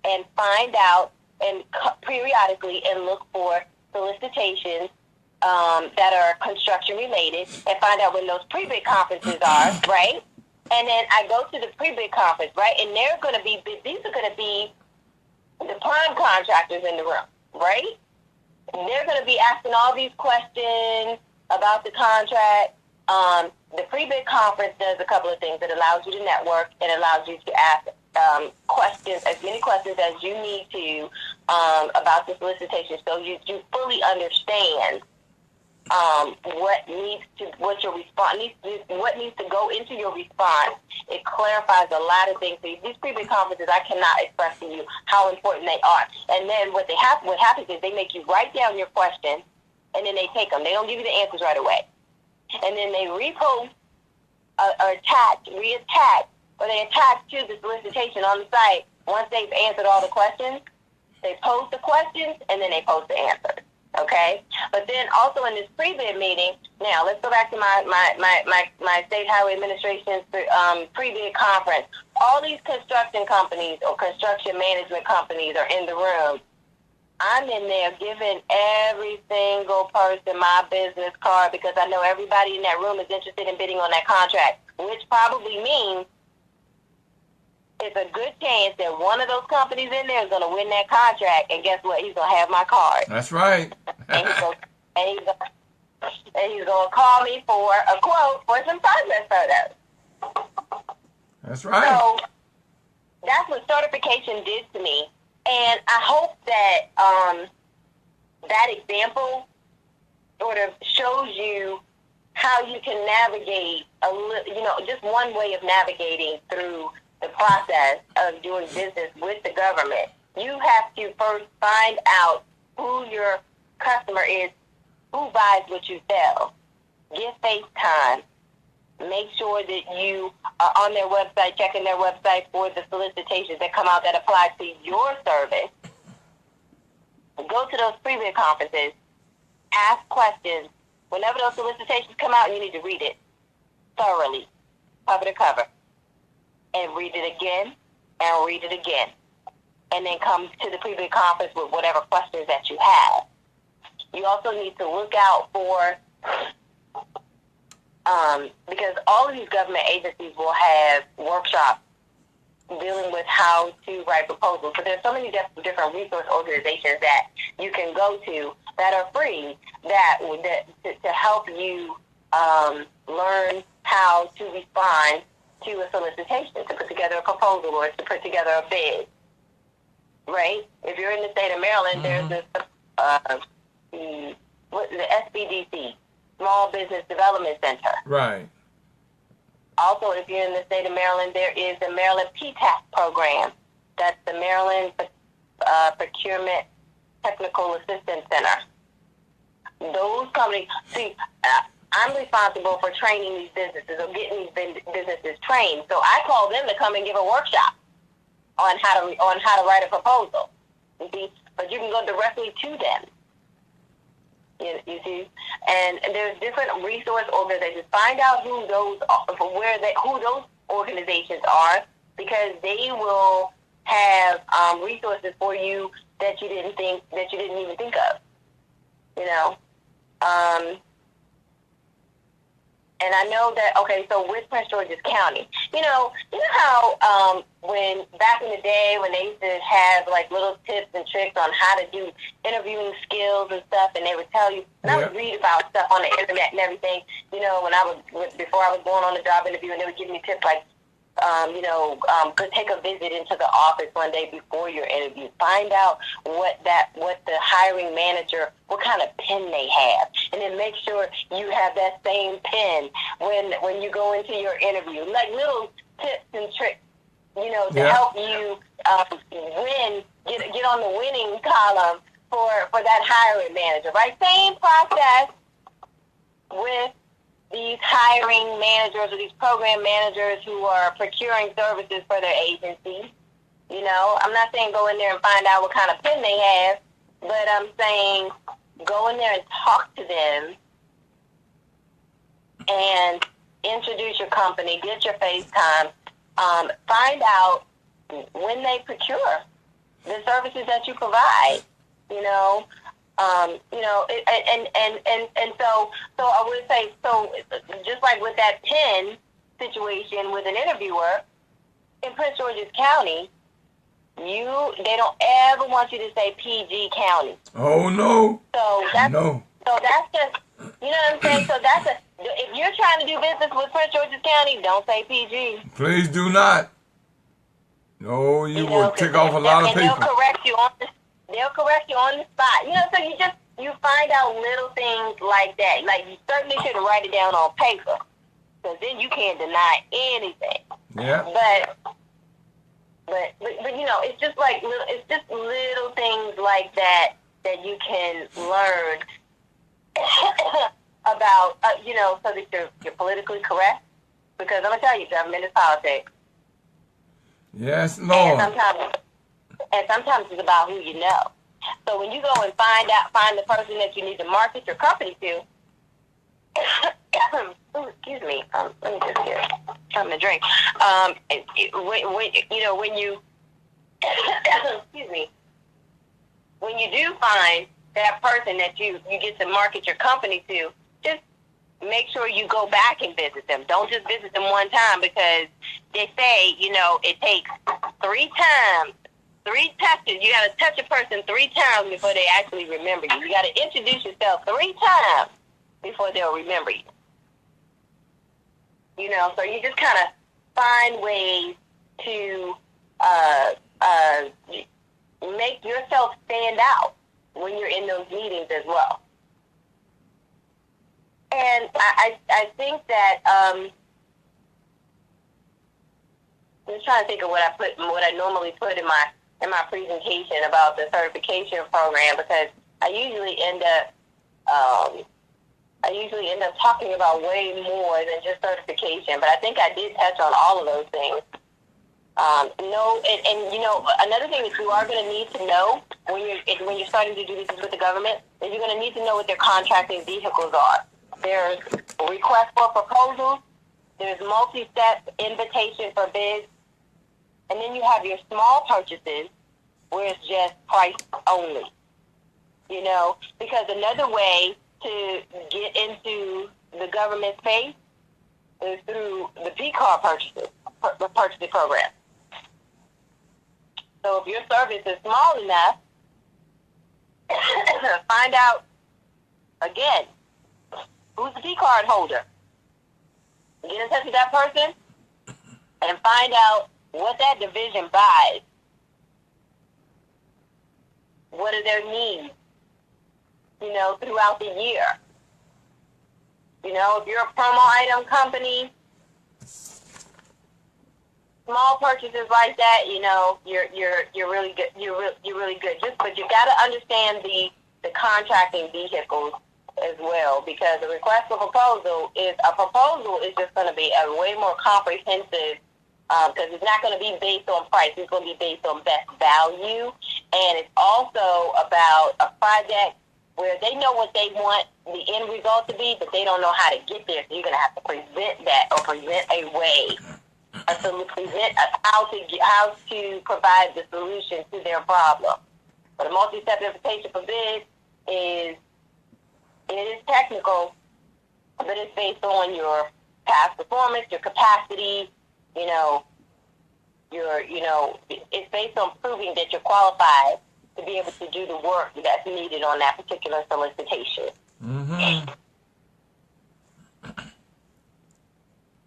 [SPEAKER 3] and find out and periodically and look for solicitations that are construction related and find out when those pre-bid conferences are, right? And then I go to the pre-bid conference, right? And these are going to be the prime contractors in the room, right? And they're going to be asking all these questions about the contract. The pre-bid conference does a couple of things. It allows you to network. It allows you to ask questions, as many questions as you need to about the solicitation, so you fully understand what your response what needs to go into your response. It clarifies a lot of things. So these pre-bid conferences, I cannot express to you how important they are. And then what happens is they make you write down your questions, and then they take them. They don't give you the answers right away, and then they repost or reattach. Or they attach to the solicitation on the site. Once they've answered all the questions, they post the questions, and then they post the answers, okay? But then also in this pre-bid meeting, now let's go back to my State Highway Administration's pre-bid conference. All these construction companies or construction management companies are in the room. I'm in there giving every single person my business card because I know everybody in that room is interested in bidding on that contract, which probably means it's a good chance that one of those companies in there is going to win that contract, and guess what? He's going to have my card.
[SPEAKER 1] That's right.
[SPEAKER 3] and he's going to call me for a quote for some progress photos.
[SPEAKER 1] That's right.
[SPEAKER 3] So that's what certification did to me, and I hope that that example sort of shows you how you can navigate just one way of navigating through the process of doing business with the government. You have to first find out who your customer is, who buys what you sell. Get FaceTime. Make sure that you are on their website, checking their website for the solicitations that come out that apply to your service. go to those pre-bid conferences, ask questions. Whenever those solicitations come out, you need to read it thoroughly, cover to cover, and read it again, and read it again. And then come to the pre-bid conference with whatever questions that you have. You also need to look out for, because all of these government agencies will have workshops dealing with how to write proposals. But there's so many different resource organizations that you can go to that are free to help you learn how to respond to a solicitation, to put together a proposal or to put together a bid. Right? If you're in the state of Maryland, there's this the SBDC, Small Business Development Center.
[SPEAKER 1] Right.
[SPEAKER 3] Also, if you're in the state of Maryland, there is the Maryland PTAC program. That's the Maryland Procurement Technical Assistance Center. Those companies, see, I'm responsible for training these businesses or getting these businesses trained. So I call them to come and give a workshop on how to write a proposal. You see, but you can go directly to them. You see, and there's different resource organizations. Find out who those organizations are, because they will have resources for you that you didn't even think of. You know, and I know that. Okay, so with Prince George's County, you know how when back in the day when they used to have like little tips and tricks on how to do interviewing skills and stuff, and they would tell you, and I would read about stuff on the internet and everything. You know, before I was going on a job interview, and they would give me tips like, could take a visit into the office one day before your interview. Find out what the hiring manager, what kind of pen they have, and then make sure you have that same pen when you go into your interview. Like little tips and tricks, to help you win, get on the winning column for that hiring manager. Right? Same process with these hiring managers or these program managers who are procuring services for their agency. You know, I'm not saying go in there and find out what kind of pen they have, but I'm saying go in there and talk to them and introduce your company, get your FaceTime, find out when they procure the services that you provide, so I would say, so just like with that pen situation with an interviewer in Prince George's County, they don't ever want you to say PG County.
[SPEAKER 1] Oh no.
[SPEAKER 3] So that's
[SPEAKER 1] no.
[SPEAKER 3] So that's just, you know what I'm saying? So if you're trying to do business with Prince George's County, don't say PG.
[SPEAKER 1] Please do not. No, you will tick off a lot of people.
[SPEAKER 3] They'll correct you on the spot. So you find out little things like that. Like, you certainly shouldn't write it down on paper, because then you can't deny anything.
[SPEAKER 1] Yeah.
[SPEAKER 3] But it's just like little things like that you can learn about, so that you're politically correct. Because I'm gonna tell you, government is politics.
[SPEAKER 1] Yes, Lord.
[SPEAKER 3] And sometimes it's about who you know. So when you go and find the person that you need to market your company to, excuse me, let me just get something to drink. When you, excuse me, when you do find that person that you get to market your company to, just make sure you go back and visit them. Don't just visit them one time, because they say, it takes 3 times. 3 touches. You got to touch a person 3 times before they actually remember you. You got to introduce yourself 3 times before they'll remember you. So you just kind of find ways to make yourself stand out when you're in those meetings as well. And I think that I'm just trying to think of what I normally put in my presentation about the certification program, because I usually end up talking about way more than just certification. But I think I did touch on all of those things. No, and you know, another thing that you are going to need to know when you're starting to do this with the government is you're going to need to know what their contracting vehicles are. There's request for proposals, there's multi-step invitation for bids, and then you have your small purchases where it's just price only. You know, because another way to get into the government space is through the P-card purchasing program. So if your service is small enough, find out, again, who's the P-card holder. Get in touch with that person and find out what that division buys. What are their needs, you know, throughout the year. You know, if you're a promo item company, small purchases like that, you know, you're really good. You're really good. But you got to understand the contracting vehicles as well, because a request for proposal is just going to be a way more comprehensive, because it's not going to be based on price. It's going to be based on best value, and it's also about a project where they know what they want the end result to be, but they don't know how to get there. So you're going to have to present that, or present a way. So present how to provide the solution to their problem. But a multi-step invitation for bid is technical, but it's based on your past performance, your capacity. It's based on proving that you're qualified to be able to do the work that's needed on that particular solicitation.
[SPEAKER 1] Mm-hmm.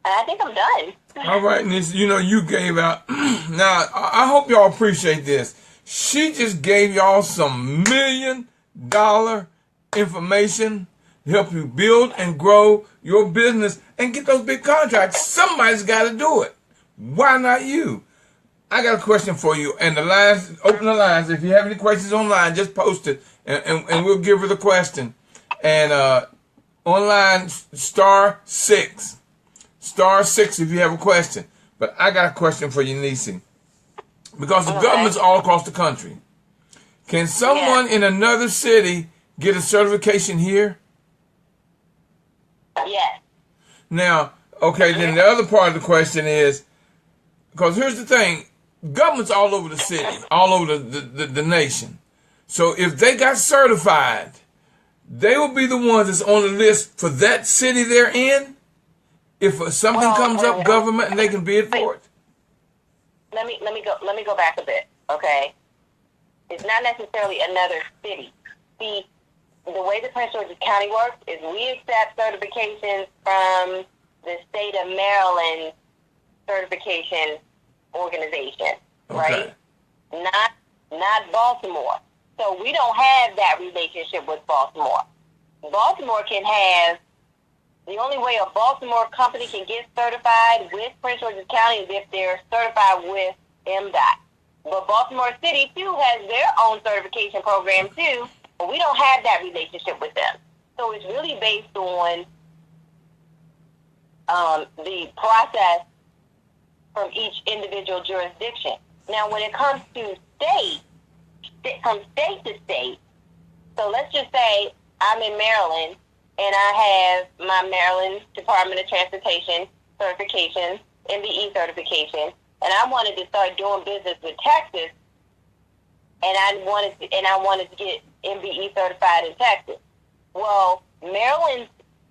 [SPEAKER 3] And I think I'm done.
[SPEAKER 1] All right, Nisa, you gave out. Now, I hope y'all appreciate this. She just gave y'all some $1 million information to help you build and grow your business and get those big contracts. Somebody's got to do it. Why not you? I got a question for you. And open the lines. If you have any questions online, just post it, and we'll give her the question. And online, *6. *6 if you have a question. But I got a question for you, Nisi. Because the government's all across the country. Can someone in another city get a certification here?
[SPEAKER 3] Yes.
[SPEAKER 1] Now, okay, then the other part of the question is, because here's the thing, government's all over the city, all over the nation. So if they got certified, they will be the ones that's on the list for that city they're in. If something comes up, government, and they can bid for it.
[SPEAKER 3] Let me go back a bit, okay? It's not necessarily another city. See, the way the Prince George's County works is we accept certifications from the state of Maryland certification organization, right? Not Baltimore. So we don't have that relationship with Baltimore. Baltimore can have. The only way a Baltimore company can get certified with Prince George's County is if they're certified with MDOT. But Baltimore City, too, has their own certification program, too, but we don't have that relationship with them. So it's really based on the process from each individual jurisdiction. Now, when it comes to from state to state, so let's just say I'm in Maryland, and I have my Maryland Department of Transportation certification, MBE certification, and I wanted to start doing business with Texas, and I wanted to get MBE certified in Texas. Well, Maryland's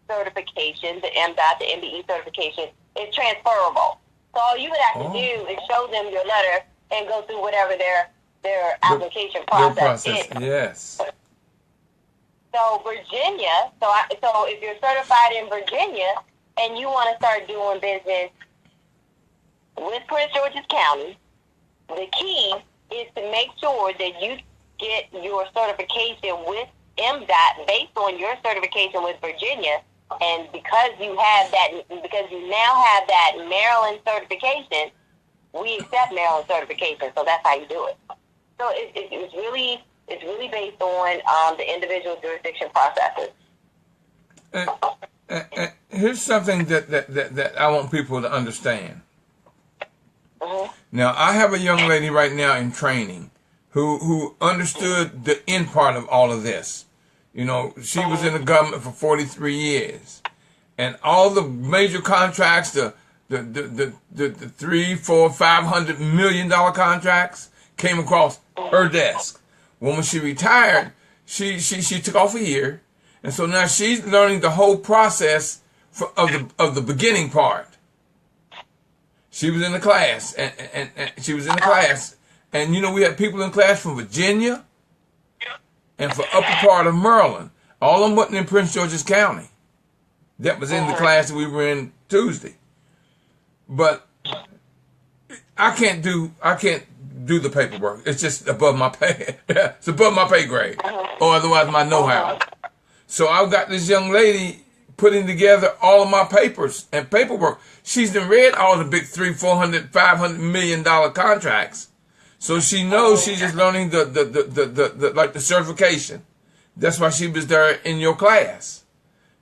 [SPEAKER 3] certification, the MDOT, the MBE certification, is transferable. So all you would have to do is show them your letter and go through whatever their application process is.
[SPEAKER 1] Yes.
[SPEAKER 3] So Virginia, so if you're certified in Virginia and you want to start doing business with Prince George's County, the key is to make sure that you get your certification with MDOT based on your certification with Virginia. And because you now have that Maryland certification, we accept Maryland certification. So that's how you do it. So it's really based on the individual jurisdiction processes.
[SPEAKER 1] Here's something that I want people to understand.
[SPEAKER 3] Mm-hmm.
[SPEAKER 1] Now, I have a young lady right now in training who understood the end part of all of this. You know, she was in the government for 43 years. And all the major contracts, the $300, $400, $500 million contracts came across her desk. When she retired, she took off a year. And so now she's learning the whole process of the beginning part. She was in the class, and she was in the class, and you know we had people in class from Virginia, and from upper part of Maryland. All of them wasn't in Prince George's County. That was in the class that we were in Tuesday. But I can't do the paperwork. It's just above my pay. It's above my pay grade, or otherwise my know-how. So I've got this young lady putting together all of my papers and paperwork. She's done read all the big $300, $400, $500 million contracts. So she knows she's just learning the certification. That's why she was there in your class.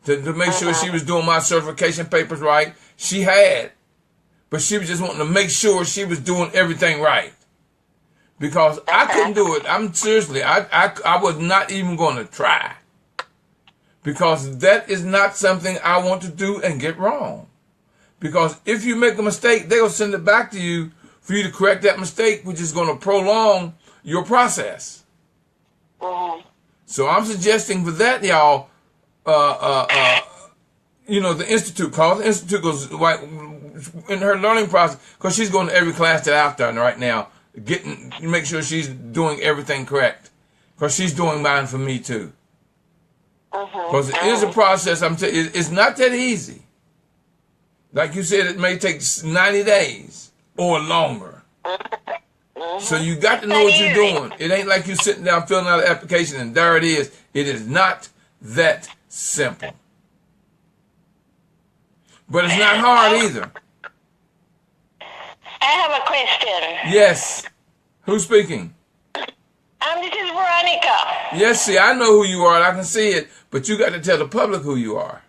[SPEAKER 1] To make sure she was doing my certification papers right. She had. But she was just wanting to make sure she was doing everything right. Because I couldn't do it. I was not even going to try. Because that is not something I want to do and get wrong. Because if you make a mistake, they'll send it back to you for you to correct that mistake, which is going to prolong your process. So I'm suggesting for that, y'all, you know, the Institute calls. The Institute goes like in her learning process, because she's going to every class that I've done right now, make sure she's doing everything correct. Because she's doing mine for me too. Because it is a process. It's not that easy. Like you said, it may take 90 days or longer. So you got to know what you're doing. It ain't like you sitting down filling out an application and there it is. It is not that simple. But it's not hard either.
[SPEAKER 3] I have a question.
[SPEAKER 1] Yes. Who's speaking?
[SPEAKER 3] This is Veronica.
[SPEAKER 1] Yes, see, I know who you are. I can see it. But you got to tell the public who you are.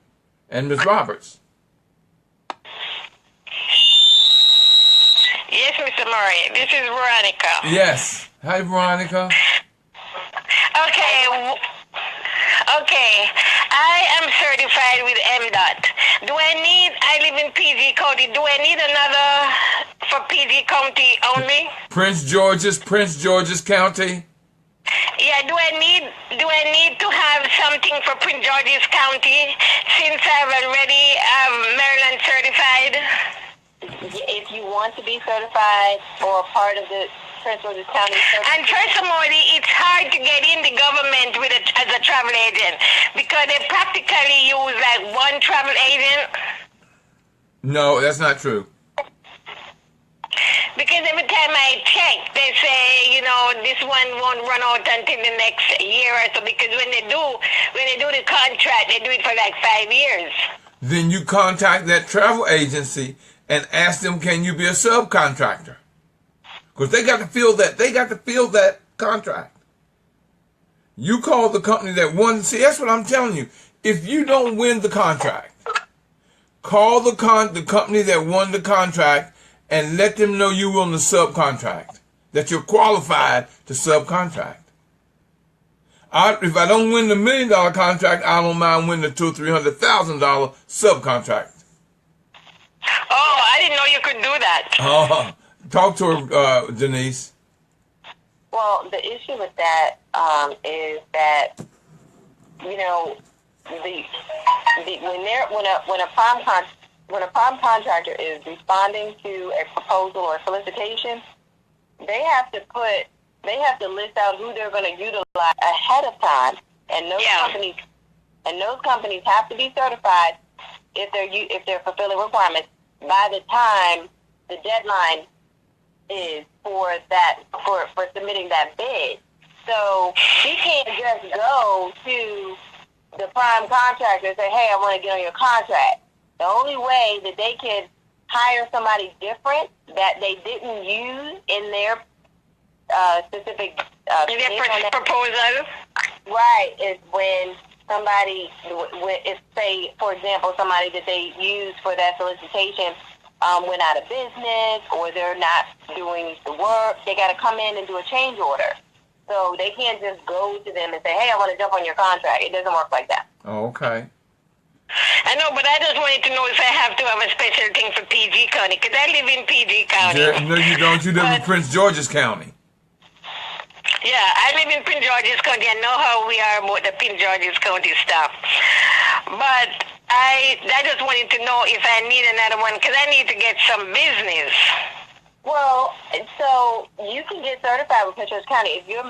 [SPEAKER 1] And Ms. Roberts.
[SPEAKER 3] Yes, Mr. Murray. This is Veronica.
[SPEAKER 1] Yes. Hi, Veronica.
[SPEAKER 3] Okay. I am certified with MDOT. I live in PG County. Do I need another for PG County only?
[SPEAKER 1] Prince George's County.
[SPEAKER 3] Yeah, do I need to have something for Prince George's County since I've already Maryland certified?
[SPEAKER 4] If you want to be certified or part of the Prince George's County certified.
[SPEAKER 3] And furthermore, it's hard to get in the government as a travel agent because they practically use like one travel agent.
[SPEAKER 1] No, that's not true.
[SPEAKER 3] Because every time I check, they say, you know, this one won't run out until the next year or so. Because when they do the contract, they do it for like 5 years.
[SPEAKER 1] Then you contact that travel agency and ask them, can you be a subcontractor? Because they got to fill that. They got to fill that contract. You call the company that won. See, that's what I'm telling you. If you don't win the contract, call the company that won the contract and let them know you will the subcontract, that you're qualified to subcontract. If I don't win the $1 million contract, I don't mind winning the $200,000 or $300,000 subcontract.
[SPEAKER 3] Oh, I didn't know you could do that.
[SPEAKER 1] Talk to her, Denise.
[SPEAKER 4] Well, the issue with that is that, you know, when a prime contractor is responding to a proposal or solicitation, they have to list out who they're going to utilize ahead of time, and those companies have to be certified if they're fulfilling requirements by the time the deadline is for submitting that bid. So he can't just go to the prime contractor and say, "Hey, I want to get on your contract." The only way that they can hire somebody different that they didn't use in their specific
[SPEAKER 3] proposal,
[SPEAKER 4] right, is when somebody, if say, for example, somebody that they use for that solicitation went out of business or they're not doing the work, they got to come in and do a change order. So they can't just go to them and say, hey, I want to jump on your contract. It doesn't work like that.
[SPEAKER 1] Oh, okay.
[SPEAKER 3] I know, but I just wanted to know if I have to have a special thing for PG County, because I live in PG County.
[SPEAKER 1] No, you don't. You live in Prince George's County.
[SPEAKER 3] Yeah, I live in Prince George's County. I know how we are about the Prince George's County stuff. But I just wanted to know if I need another one, because I need to get some business.
[SPEAKER 4] Well, so you can get certified with Prince George's County. If you're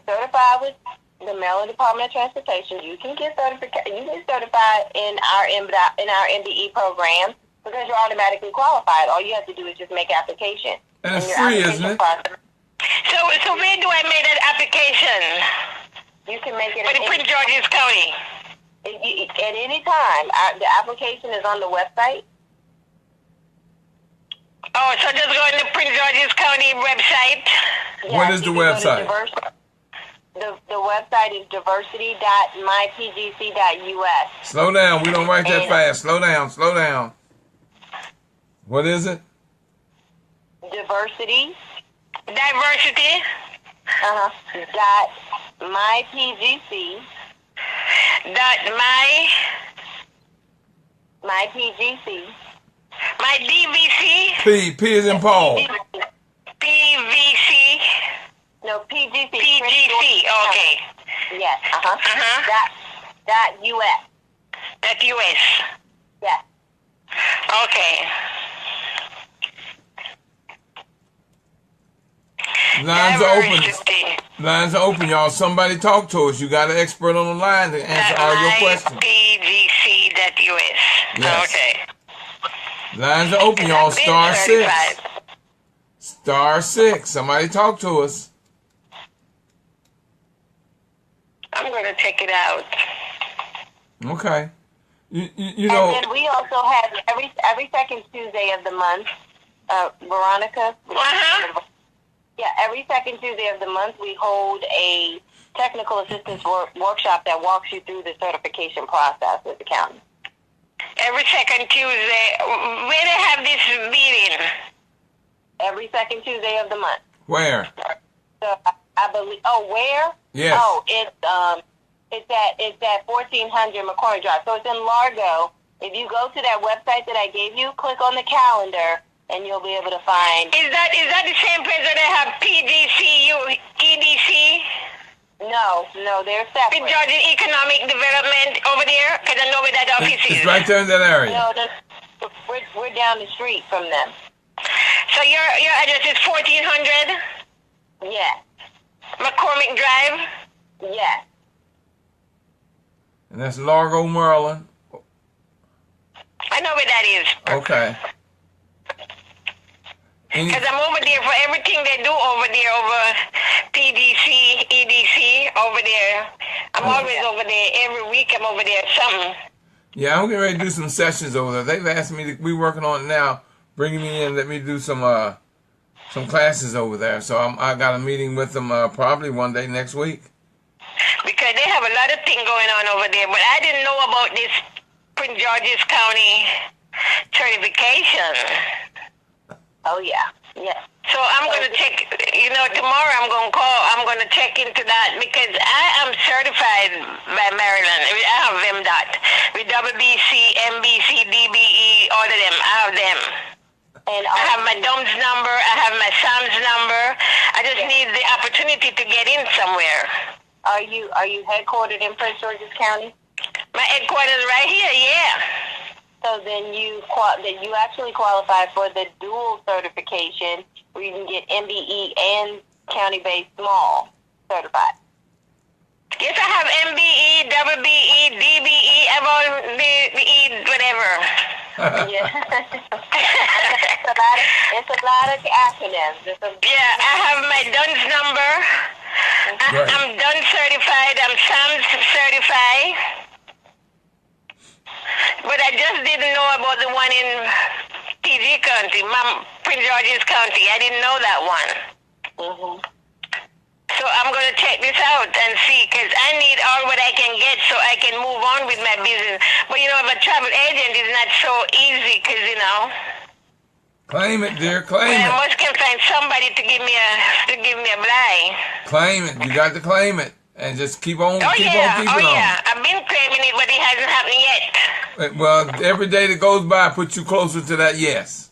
[SPEAKER 4] certified with the Maryland Department of Transportation, you can get certified. You get certified in our MBE program because you're automatically qualified. All you have to do is just make application.
[SPEAKER 1] And it's free, isn't it?
[SPEAKER 3] So where do I make that application?
[SPEAKER 4] You can make it
[SPEAKER 3] for the Prince George's County.
[SPEAKER 4] At any time. The application is on the website.
[SPEAKER 3] Oh, so just go on the Prince George's County website.
[SPEAKER 1] What is the website?
[SPEAKER 4] The website is diversity.mypgc.us.
[SPEAKER 1] Slow down. We don't write that fast. Slow down. What is it?
[SPEAKER 3] Diversity.
[SPEAKER 4] Dot mypgc. mypgc.
[SPEAKER 3] My DVC.
[SPEAKER 1] P is in Paul.
[SPEAKER 3] PVC.
[SPEAKER 4] No, PGC.
[SPEAKER 3] PGC. Okay.
[SPEAKER 4] Yes. Dot US.
[SPEAKER 3] US.
[SPEAKER 4] Yes.
[SPEAKER 3] Okay.
[SPEAKER 1] Lines are open. Lines are open, y'all. Somebody talk to us. You got an expert on the line to answer all your questions.
[SPEAKER 3] PGC.US.
[SPEAKER 1] Yes.
[SPEAKER 3] Okay.
[SPEAKER 1] Lines are open, y'all. *6. *6. Somebody talk to us.
[SPEAKER 3] I'm going to check it out.
[SPEAKER 1] Okay. You know.
[SPEAKER 4] And then we also have every second Tuesday of the month, Veronica. Yeah, every second Tuesday of the month we hold a technical assistance workshop that walks you through the certification process with the county.
[SPEAKER 3] Every second Tuesday. Where they have this meeting?
[SPEAKER 4] Every second Tuesday of the month.
[SPEAKER 1] Where?
[SPEAKER 4] So I believe. Oh, where?
[SPEAKER 1] Yes.
[SPEAKER 4] Oh, it's at 1400 McCormick Drive. So it's in Largo. If you go to that website that I gave you, click on the calendar, and you'll be able to find.
[SPEAKER 3] Is that the same place that they have PGCU, EDC?
[SPEAKER 4] No, they're separate.
[SPEAKER 3] Prince George's Economic Development over there? Because I know where that office is.
[SPEAKER 1] It's right there in that area.
[SPEAKER 4] No, we're down the street from them.
[SPEAKER 3] So your address is 1400?
[SPEAKER 4] Yes.
[SPEAKER 3] McCormick Drive?
[SPEAKER 4] Yes.
[SPEAKER 1] And that's Largo, Maryland.
[SPEAKER 3] I know where that is.
[SPEAKER 1] Okay.
[SPEAKER 3] Because I'm over there for everything they do over there, over PDC, EDC, over there. I'm always over there. Every week I'm over there something.
[SPEAKER 1] Yeah, I'm getting ready to do some sessions over there. They've asked me to, we're working on it now, bringing me in, let me do some classes over there. So I got a meeting with them probably one day next week.
[SPEAKER 3] Because they have a lot of things going on over there, but I didn't know about this Prince George's County certification.
[SPEAKER 4] Oh, yeah. Yes.
[SPEAKER 3] So I'm going to check, tomorrow I'm going to check into that because I am certified by Maryland. I have MDOT with WBC, MBC, DBE, all of them. I have them. And I have my DUMS number. I have my SAMS number. I just need the opportunity to get in somewhere.
[SPEAKER 4] Are you headquartered in Prince George's County?
[SPEAKER 3] My headquarters right here, yeah.
[SPEAKER 4] So then you actually qualify for the dual certification where you can get MBE and county-based small certified.
[SPEAKER 3] Yes, I have MBE, WBE, DBE, I've all the E, whatever.
[SPEAKER 4] Yeah. it's a lot of acronyms.
[SPEAKER 3] Yeah, I have my DUNS number.
[SPEAKER 1] Right.
[SPEAKER 3] I'm DUNS certified. I'm SAMS certified. But I just didn't know about the one in PG County, Prince George's County. I didn't know that one.
[SPEAKER 4] Mm-hmm.
[SPEAKER 3] So I'm going to check this out and see, because I need all what I can get so I can move on with my business. But, if a travel agent is not so easy, because,
[SPEAKER 1] Claim it, dear. Claim
[SPEAKER 3] Well, I
[SPEAKER 1] it.
[SPEAKER 3] must can find somebody to give me a blind.
[SPEAKER 1] Claim it. You got to claim it, and just keep on, keeping on.
[SPEAKER 3] I've been claiming it, but it hasn't happened yet.
[SPEAKER 1] Well, every day that goes by puts you closer to that yes.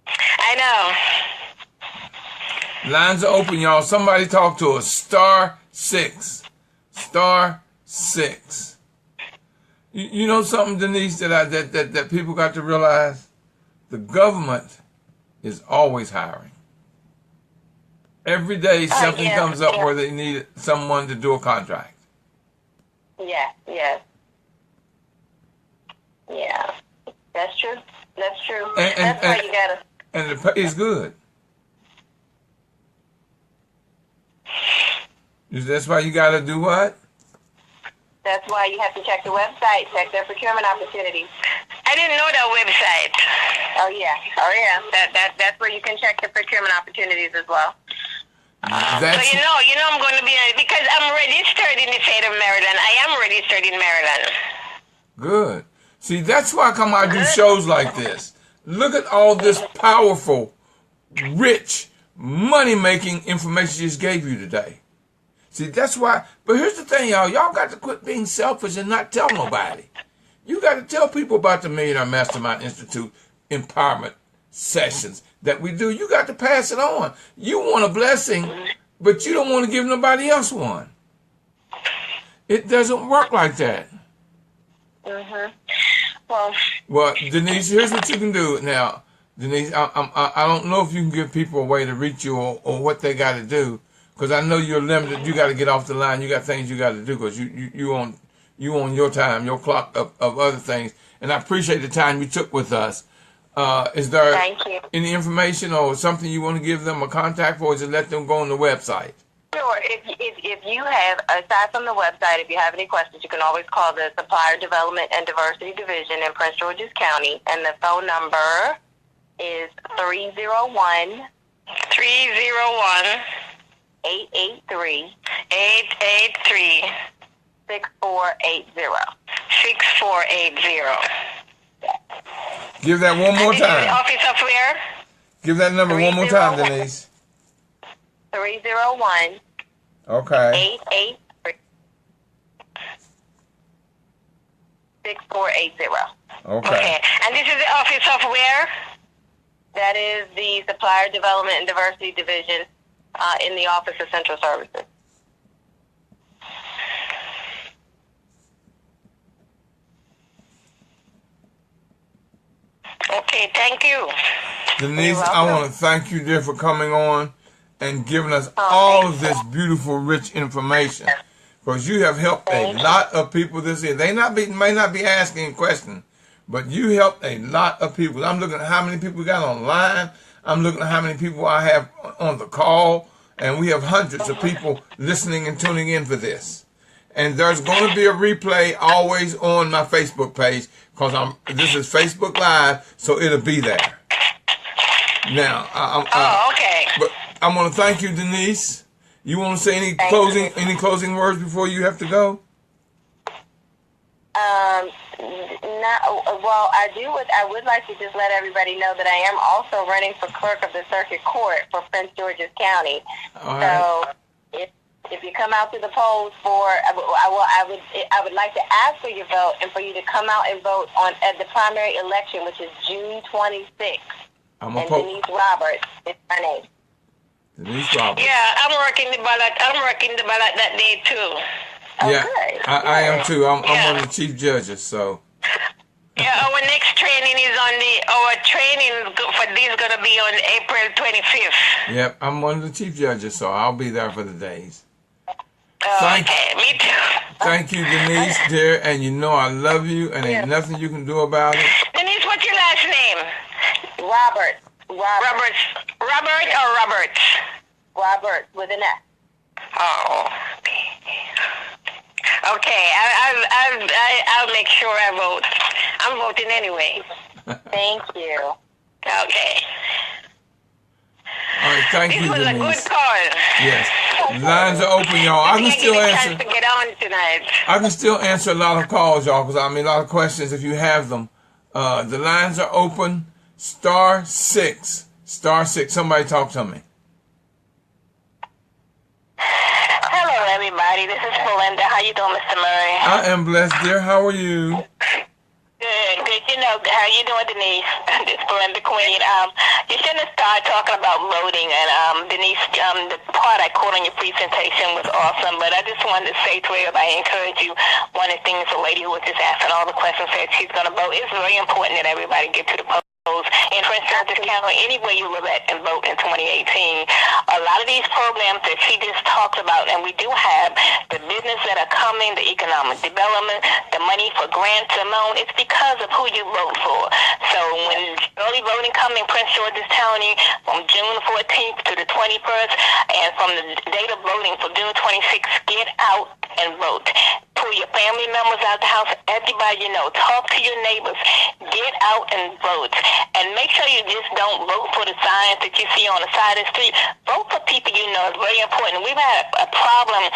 [SPEAKER 3] I know.
[SPEAKER 1] Lines are open, y'all. Somebody talk to us. *6. *6. You know something, Denise, that people got to realize? The government is always hiring. Every day something comes up where they need someone to do a contract.
[SPEAKER 4] Yeah. That's true. That's true. That's why you gotta.
[SPEAKER 1] And the pay is good. That's why you gotta do what?
[SPEAKER 4] That's why you have to check the website, check their procurement opportunities.
[SPEAKER 3] I didn't know that website.
[SPEAKER 4] Oh yeah. That's where you can check the procurement opportunities as well.
[SPEAKER 3] So I'm going to be because I'm registered in the state of Maryland. I am registered in Maryland.
[SPEAKER 1] Good. See, that's why I do shows like this. Look at all this powerful, rich, money-making information she just gave you today. See, that's why. But here's the thing, y'all. Y'all got to quit being selfish and not tell nobody. You got to tell people about the Millionaire Mastermind Institute empowerment sessions that we do. You got to pass it on. You want a blessing, but you don't want to give nobody else one. It doesn't work like that. Well, Denise, here's what you can do now. Denise, I don't know if you can give people a way to reach you or what they got to do, because I know you're limited. You got to get off the line. You got things you got to do because you on your time, your clock of other things. And I appreciate the time you took with us. Is there any information or something you want to give them a contact for, or just let them go on the website?
[SPEAKER 4] Sure. If you have, aside from the website, if you have any questions, you can always call the Supplier Development and Diversity Division in Prince George's County, and the phone number is 301 883 6480.
[SPEAKER 3] 6480.
[SPEAKER 1] Give that one more time.
[SPEAKER 3] The office of where?
[SPEAKER 1] Give that number one more time, Denise.
[SPEAKER 4] 301
[SPEAKER 1] Okay.
[SPEAKER 4] 883 6480.
[SPEAKER 1] Okay.
[SPEAKER 3] And this is the office of where?
[SPEAKER 4] That is the Supplier Development and Diversity Division in the Office of Central Services.
[SPEAKER 3] Okay, thank you.
[SPEAKER 1] Denise, I want to thank you, dear, for coming on and giving us all of this beautiful, rich information. Because you have helped a lot of people this year. They may not be asking questions, but you helped a lot of people. I'm looking at how many people we got online. I'm looking at how many people I have on the call. And we have hundreds of people listening and tuning in for this. And there's going to be a replay always on my Facebook page, because this is Facebook Live, so it'll be there. Now,
[SPEAKER 3] okay.
[SPEAKER 1] But I want to thank you, Denise. You want to say any closing words before you have to go?
[SPEAKER 4] Well, I would like to just let everybody know that I am also running for clerk of the circuit court for Prince George's County.
[SPEAKER 1] All right.
[SPEAKER 4] So if you come out to the polls I would like to ask for your vote and for you to come out and vote at the primary election, which is June 26th. And Denise Roberts is my name.
[SPEAKER 1] Denise Roberts.
[SPEAKER 3] Yeah, I'm working the ballot that day too.
[SPEAKER 1] Yeah,
[SPEAKER 4] Okay.
[SPEAKER 1] I am too. I'm one of the chief judges, so.
[SPEAKER 3] Yeah, our next training is our training for this is going to be on April 25th.
[SPEAKER 1] Yep, I'm one of the chief judges, so I'll be there for the days.
[SPEAKER 3] Okay, me too.
[SPEAKER 1] Thank you, Denise, dear, and you know I love you, and ain't nothing you can do about it.
[SPEAKER 3] Denise, what's your last name?
[SPEAKER 4] Robert
[SPEAKER 3] or Roberts?
[SPEAKER 4] Robert with an S.
[SPEAKER 3] Oh. Okay, I'll make sure I vote. I'm voting anyway.
[SPEAKER 4] Thank you.
[SPEAKER 3] Okay.
[SPEAKER 1] All right, thank you, Denise.
[SPEAKER 3] This was a good call.
[SPEAKER 1] Yes. Lines are open, y'all. I can still answer.
[SPEAKER 3] To get on tonight.
[SPEAKER 1] I can still answer a lot of calls, y'all, because a lot of questions if you have them. The lines are open. *6. *6. Somebody talk to me.
[SPEAKER 3] Hello, everybody. This is Belinda. How you doing, Mr. Murray?
[SPEAKER 1] I am blessed, dear. How are you?
[SPEAKER 3] Good, good. You know, how you doing, Denise? This is Belinda Queen. You shouldn't have started talking about voting. And Denise, the part I caught on your presentation was awesome. But I just wanted to say to everybody, encourage you. One of the things the lady who was just asking all the questions said she's going to vote. It's very important that everybody get to the polls in Prince George's County, anywhere you live at, and vote in 2018. A lot of these programs that she just talked about, and we do have the business that are coming, the economic development, the money for grants and loan, it's because of who you vote for. So when early voting comes in Prince George's County from June 14th to the 21st, and from the date of voting for June 26th, get out and vote. Pull your family members out the house, everybody you know. Talk to your neighbors. Get out and vote. And make sure you just don't vote for the signs that you see on the side of the street. Vote for people you know. It's very important. We've had a problem.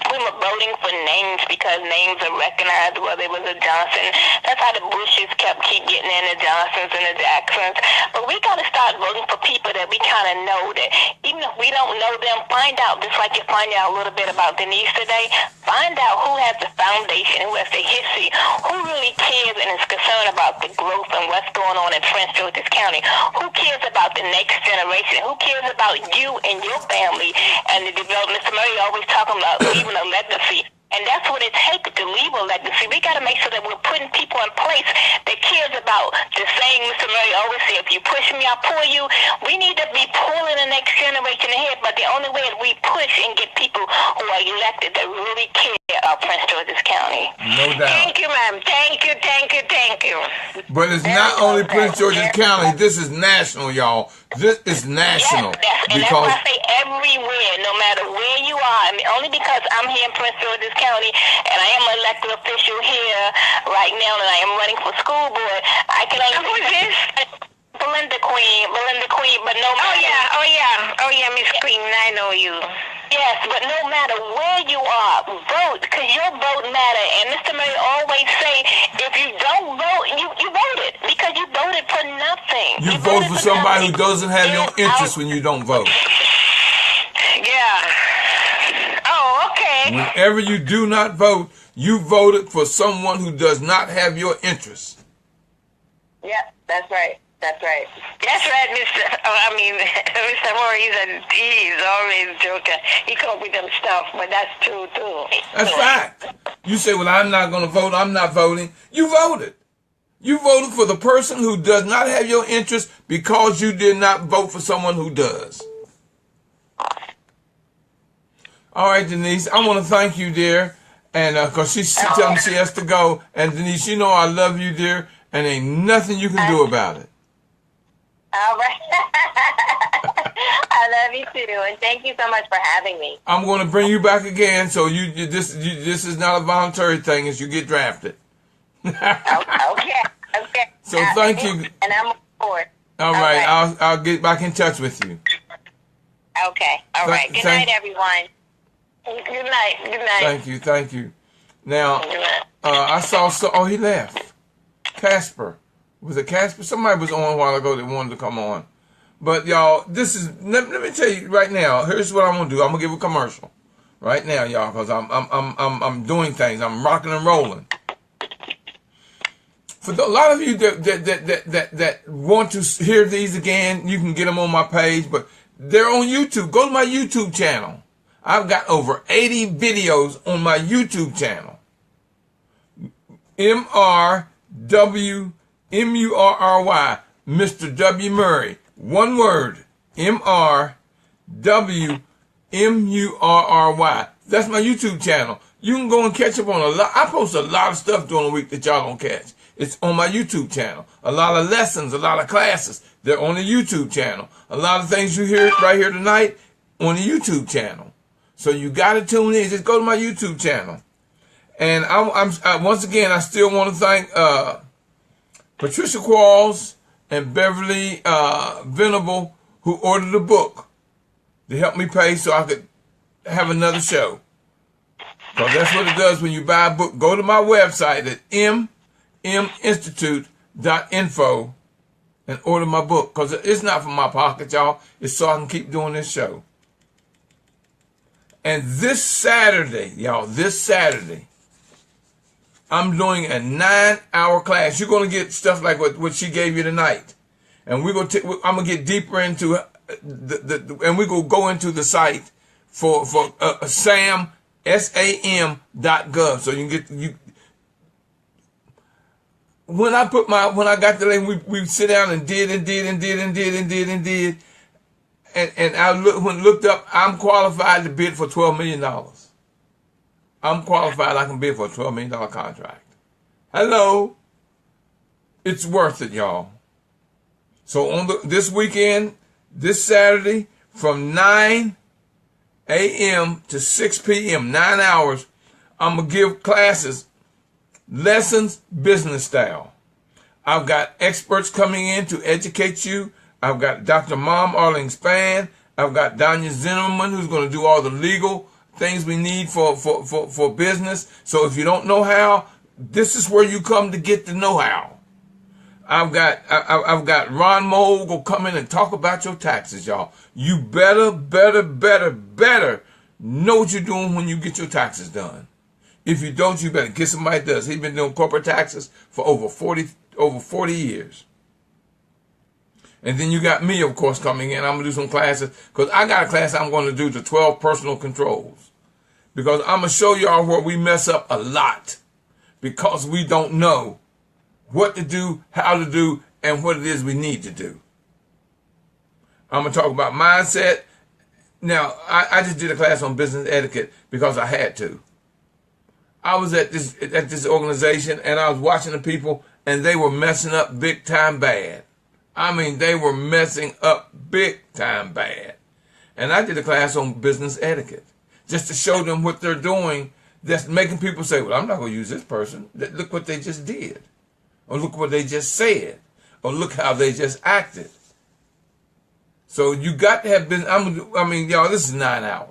[SPEAKER 3] We were voting for names because names are recognized, whether it was a Johnson. That's how the Bushes keep getting in, the Johnsons and the Jacksons. But we got to start voting for people that we kind of know, that even if we don't know them, find out, just like you find out a little bit about Denise today, find out who has the foundation, who has the history, who really cares and is concerned about the growth and what's going on in Prince George's County, who cares about the next generation, who cares about you and your family and the development. Mr. Murray always talking about leaving a legacy. And that's what it takes to leave a legacy. We got to make sure that we're putting people in place that cares about the saying Mr. Murray always said, if you push me, I'll pull you. We need to be pulling the next generation ahead, but the only way is we push and get people who are elected that really care about Prince George's County.
[SPEAKER 1] No doubt.
[SPEAKER 3] Thank you, ma'am. Thank you, thank you, thank you.
[SPEAKER 1] But it's not only Prince George's County. This is national, y'all. This is national.
[SPEAKER 3] Yes, and that's why I say everywhere, no matter where you are. I mean, only because I'm here in Prince George's County and I am an elected official here right now and I am running for school board, I can only... Who is this? Belinda Queen, but no matter... Oh yeah, Miss Queen, I know you. Yes, but no matter where you are, vote, because your vote matter. And Mr. Murray always say, if you don't vote, you voted, because you voted for nothing.
[SPEAKER 1] You vote for somebody who doesn't have your interest when you don't vote.
[SPEAKER 3] Yeah. Oh, okay.
[SPEAKER 1] Whenever you do not vote, you voted for someone who does not have your interest.
[SPEAKER 4] Yeah, that's right. That's right.
[SPEAKER 3] That's right, Mr. Murray, he's always joking. He come up with them stuff, but that's true, too.
[SPEAKER 1] That's fact. You say, well, I'm not going to vote. I'm not voting. You voted. You voted for the person who does not have your interest because you did not vote for someone who does. All right, Denise, I want to thank you, dear. And because she's telling me she has to go. And Denise, you know I love you, dear, and ain't nothing you can do about it.
[SPEAKER 4] All right. I love you too, and thank you so much for having me.
[SPEAKER 1] I'm going to bring you back again, so this is not a voluntary thing as you get drafted.
[SPEAKER 4] Okay.
[SPEAKER 1] So thank you.
[SPEAKER 4] And I'm on board.
[SPEAKER 1] All right, I'll get back in touch with you.
[SPEAKER 4] Okay. All right. Good night, everyone.
[SPEAKER 3] Good night.
[SPEAKER 1] Thank you. Now, I saw he left. Casper. Was it Casper? Somebody was on a while ago that wanted to come on. But y'all, this is, let me tell you right now, here's what I'm going to do. I'm going to give a commercial right now, y'all, because I'm doing things. I'm rocking and rolling. For a lot of you that want to hear these again, you can get them on my page, but they're on YouTube. Go to my YouTube channel. I've got over 80 videos on my YouTube channel. Murry, Mr. W. Murray. One word. Murry. That's my YouTube channel. You can go and catch up on a lot. I post a lot of stuff during the week that y'all don't catch. It's on my YouTube channel. A lot of lessons, a lot of classes. They're on the YouTube channel. A lot of things you hear right here tonight on the YouTube channel. So you got to tune in. Just go to my YouTube channel. And I once again, I still want to thank Patricia Qualls and Beverly Venable, who ordered a book to help me pay so I could have another show. So that's what it does when you buy a book. Go to my website at mminstitute.info and order my book, because it's not from my pocket, y'all. It's so I can keep doing this show. And this Saturday, y'all, I'm doing a 9-hour class. You're going to get stuff like what she gave you tonight. And I'm going to get deeper into and we're going to go into the site for sam.gov. So you can get, when I got the link, we sit down and did. And I looked up, I'm qualified to bid for $12 million. I'm qualified, I can bid for a $12 million contract. Hello. It's worth it, y'all. So on this weekend, this Saturday, from 9 a.m. to 6 p.m., 9 hours, I'm going to give classes, lessons, business style. I've got experts coming in to educate you. I've got Dr. Mom Arling Spann. I've got Danya Zimmerman, who's going to do all the legal things we need for business. So if you don't know how, this is where you come to get the know-how. I've got Ron Moe will come in and talk about your taxes, y'all. You better know what you're doing when you get your taxes done. If you don't, you better get somebody that does. He's been doing corporate taxes for over 40 years. And then you got me, of course, coming in. I'm going to do some classes, because I got a class I'm going to do to 12 personal controls. Because I'm going to show y'all where we mess up a lot, because we don't know what to do, how to do, and what it is we need to do. I'm going to talk about mindset. Now, I just did a class on business etiquette because I had to. I was at this organization, and I was watching the people, and they were messing up big time bad. I mean, they were messing up big time bad. And I did a class on business etiquette, just to show them what they're doing, that's making people say, well, I'm not going to use this person. Look what they just did. Or look what they just said. Or look how they just acted. So you got to have business. Y'all, this is 9 hours.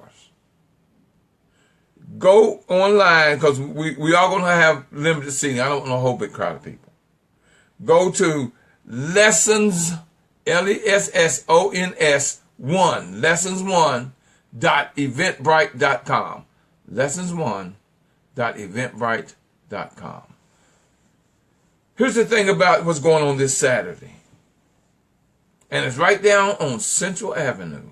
[SPEAKER 1] Go online, because we are going to have limited seating. I don't want a whole big crowd of people. Go to lessons, lessons 1, lessons1.eventbrite.com. lessons1.eventbrite.com. Here's the thing about what's going on this Saturday. And it's right down on Central Avenue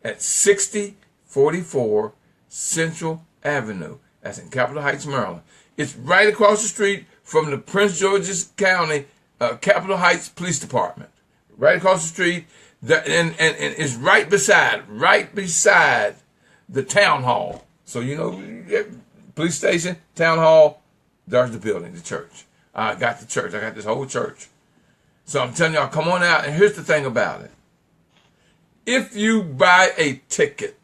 [SPEAKER 1] at 6044 Central Avenue. That's in Capitol Heights, Maryland. It's right across the street from the Prince George's County Capitol Heights Police Department. Right across the street. And it's right beside the town hall. So, police station, town hall, there's the building, the church. I got the church. I got this whole church. So I'm telling y'all, come on out. And here's the thing about it. If you buy a ticket,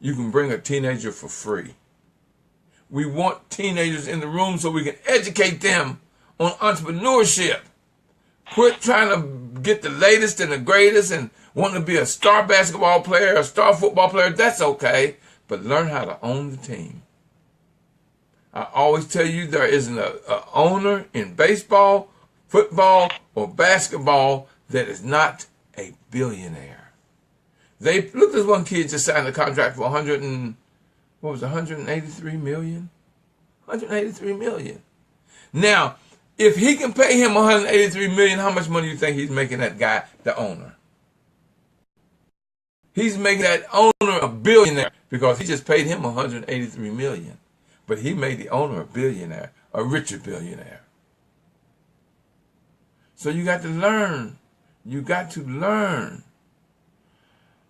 [SPEAKER 1] you can bring a teenager for free. We want teenagers in the room so we can educate them on entrepreneurship. Quit trying to get the latest and the greatest and want to be a star basketball player, a star football player. That's okay. But learn how to own the team. I always tell you, there isn't an owner in baseball, football, or basketball that is not a billionaire. Look, this one kid just signed a contract for 183 million? 183 million. Now, if he can pay him 183 million, how much money do you think he's making that guy, the owner? He's making that owner a billionaire, because he just paid him 183 million. But he made the owner a billionaire, a richer billionaire. So you got to learn. You got to learn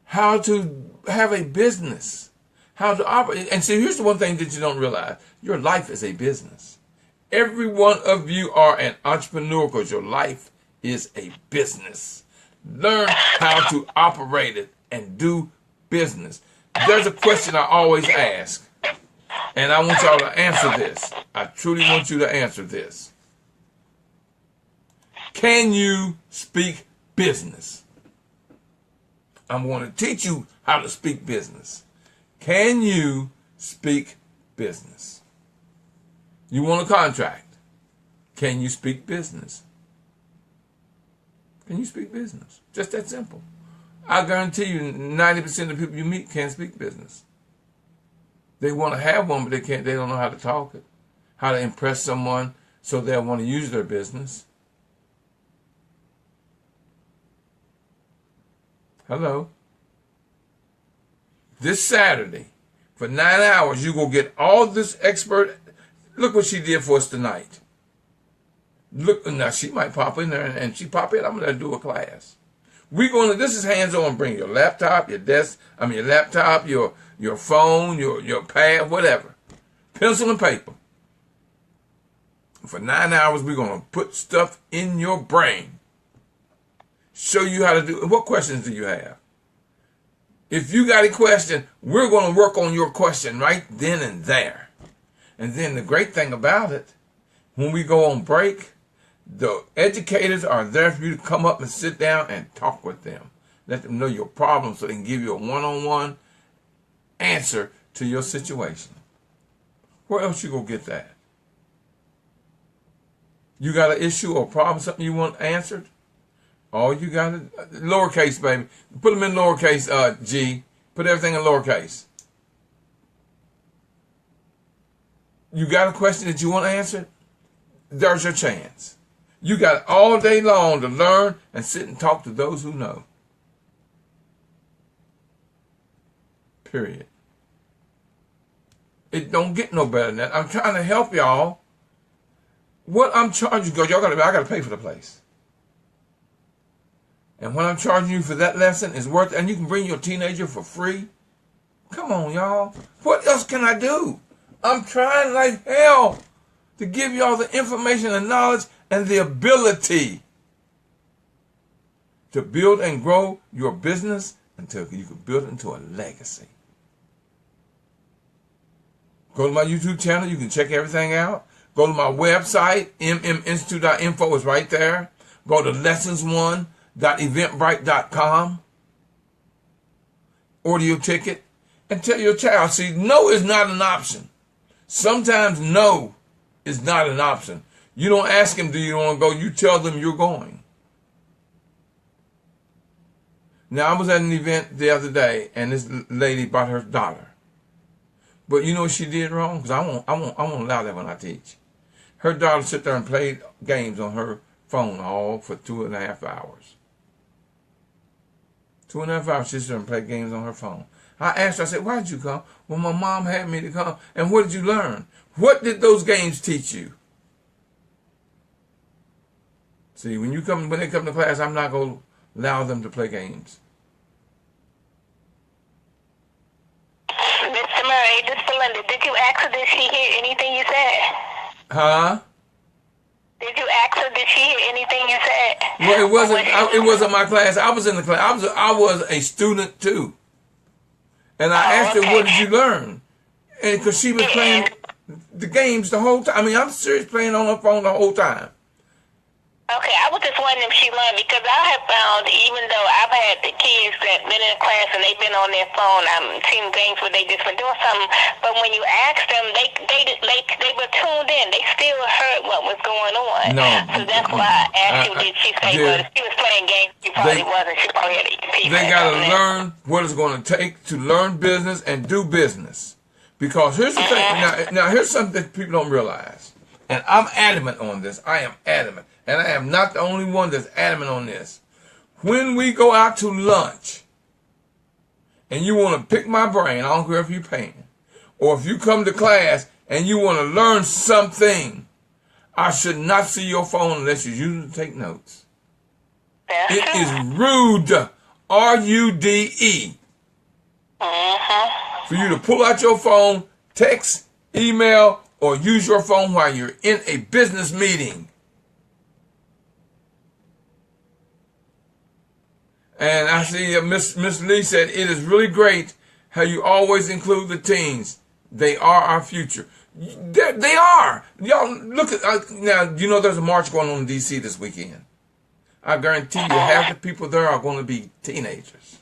[SPEAKER 1] how to have a business, how to operate. And see, here's the one thing that you don't realize. Your life is a business. Every one of you are an entrepreneur, because your life is a business. Learn how to operate it and do business. There's a question I always ask. And I want y'all to answer this. I truly want you to answer this. Can you speak business? I'm going to teach you how to speak business. Can you speak business? You want a contract. Can you speak business? Can you speak business? Just that simple. I guarantee you 90% of the people you meet can't speak business. They want to have one, but they can't. They don't know how to talk it, how to impress someone so they'll want to use their business. Hello. This Saturday, for 9 hours, you're going to get all this expert. Look what she did for us tonight. Look, now she might pop in there, and she pop in, I'm going to do a class. This is hands-on. Bring your laptop, your laptop, your phone, your pad, whatever. Pencil and paper. For 9 hours, we're going to put stuff in your brain. Show you how to do it. What questions do you have? If you got a question, we're going to work on your question right then and there. And then the great thing about it, when we go on break, the educators are there for you to come up and sit down and talk with them. Let them know your problem so they can give you a one-on-one answer to your situation. Where else you going to get that? You got an issue or problem, something you want answered? All you got to, lowercase, baby. Put them in lowercase, G. Put everything in lowercase. You got a question that you want answered? There's your chance. You got all day long to learn and sit and talk to those who know. Period. It don't get no better than that. I'm trying to help y'all. What I'm charging you, because I got to pay for the place. And what I'm charging you for that lesson is worth it. And you can bring your teenager for free. Come on, y'all. What else can I do? I'm trying like hell to give y'all the information and knowledge and the ability to build and grow your business until you can build it into a legacy. Go to my YouTube channel. You can check everything out. Go to my website, mminstitute.info is right there. Go to lessons1.eventbrite.com. Order your ticket and tell your child, see, no is not an option. Sometimes no is not an option. You don't ask them, do you want to go? You tell them you're going. Now, I was at an event the other day, and this lady brought her daughter. But you know what she did wrong? Because I won't allow that when I teach. Her daughter sit there and played games on her phone all for 2.5 hours. 2.5 hours she sit there and played games on her phone. I asked her, I said, why did you come? Well, my mom had me to come. And what did you learn? What did those games teach you? See, when they come to class, I'm not going to allow them to play games.
[SPEAKER 3] Mr. Murray, this is Belinda. Did you ask her, did she hear anything you said?
[SPEAKER 1] Huh?
[SPEAKER 3] Did you ask her, did she hear anything you said?
[SPEAKER 1] Well, it wasn't my class. I was in the class. I was a student too. And I asked her, what did you learn? And because she was playing the games the whole time. I mean, I'm serious, playing on her phone the whole time.
[SPEAKER 3] Okay, I was just wondering if she learned, because I have found, even though I've had the kids that been in class and they've been on their phone, I've seen games where they just been doing something, but when you ask them, they were tuned in. They still heard what was going on.
[SPEAKER 1] No.
[SPEAKER 3] So that's why I asked you, did she say, well, if she was playing games, she probably wasn't. She probably had a
[SPEAKER 1] They got to learn what it's going to take to learn business and do business. Because here's the thing. Now, here's something that people don't realize. And I'm adamant on this. I am adamant. And I am not the only one that's adamant on this. When we go out to lunch and you want to pick my brain, I don't care if you're paying, or if you come to class and you want to learn something, I should not see your phone unless you're using it to take notes. It is rude, R-U-D-E, for you to pull out your phone, text, email, or use your phone while you're in a business meeting. And I see Miss Lee said, it is really great how you always include the teens. They are our future. They are. Y'all, look at, now, you know there's a march going on in D.C. this weekend. I guarantee you half the people there are going to be teenagers.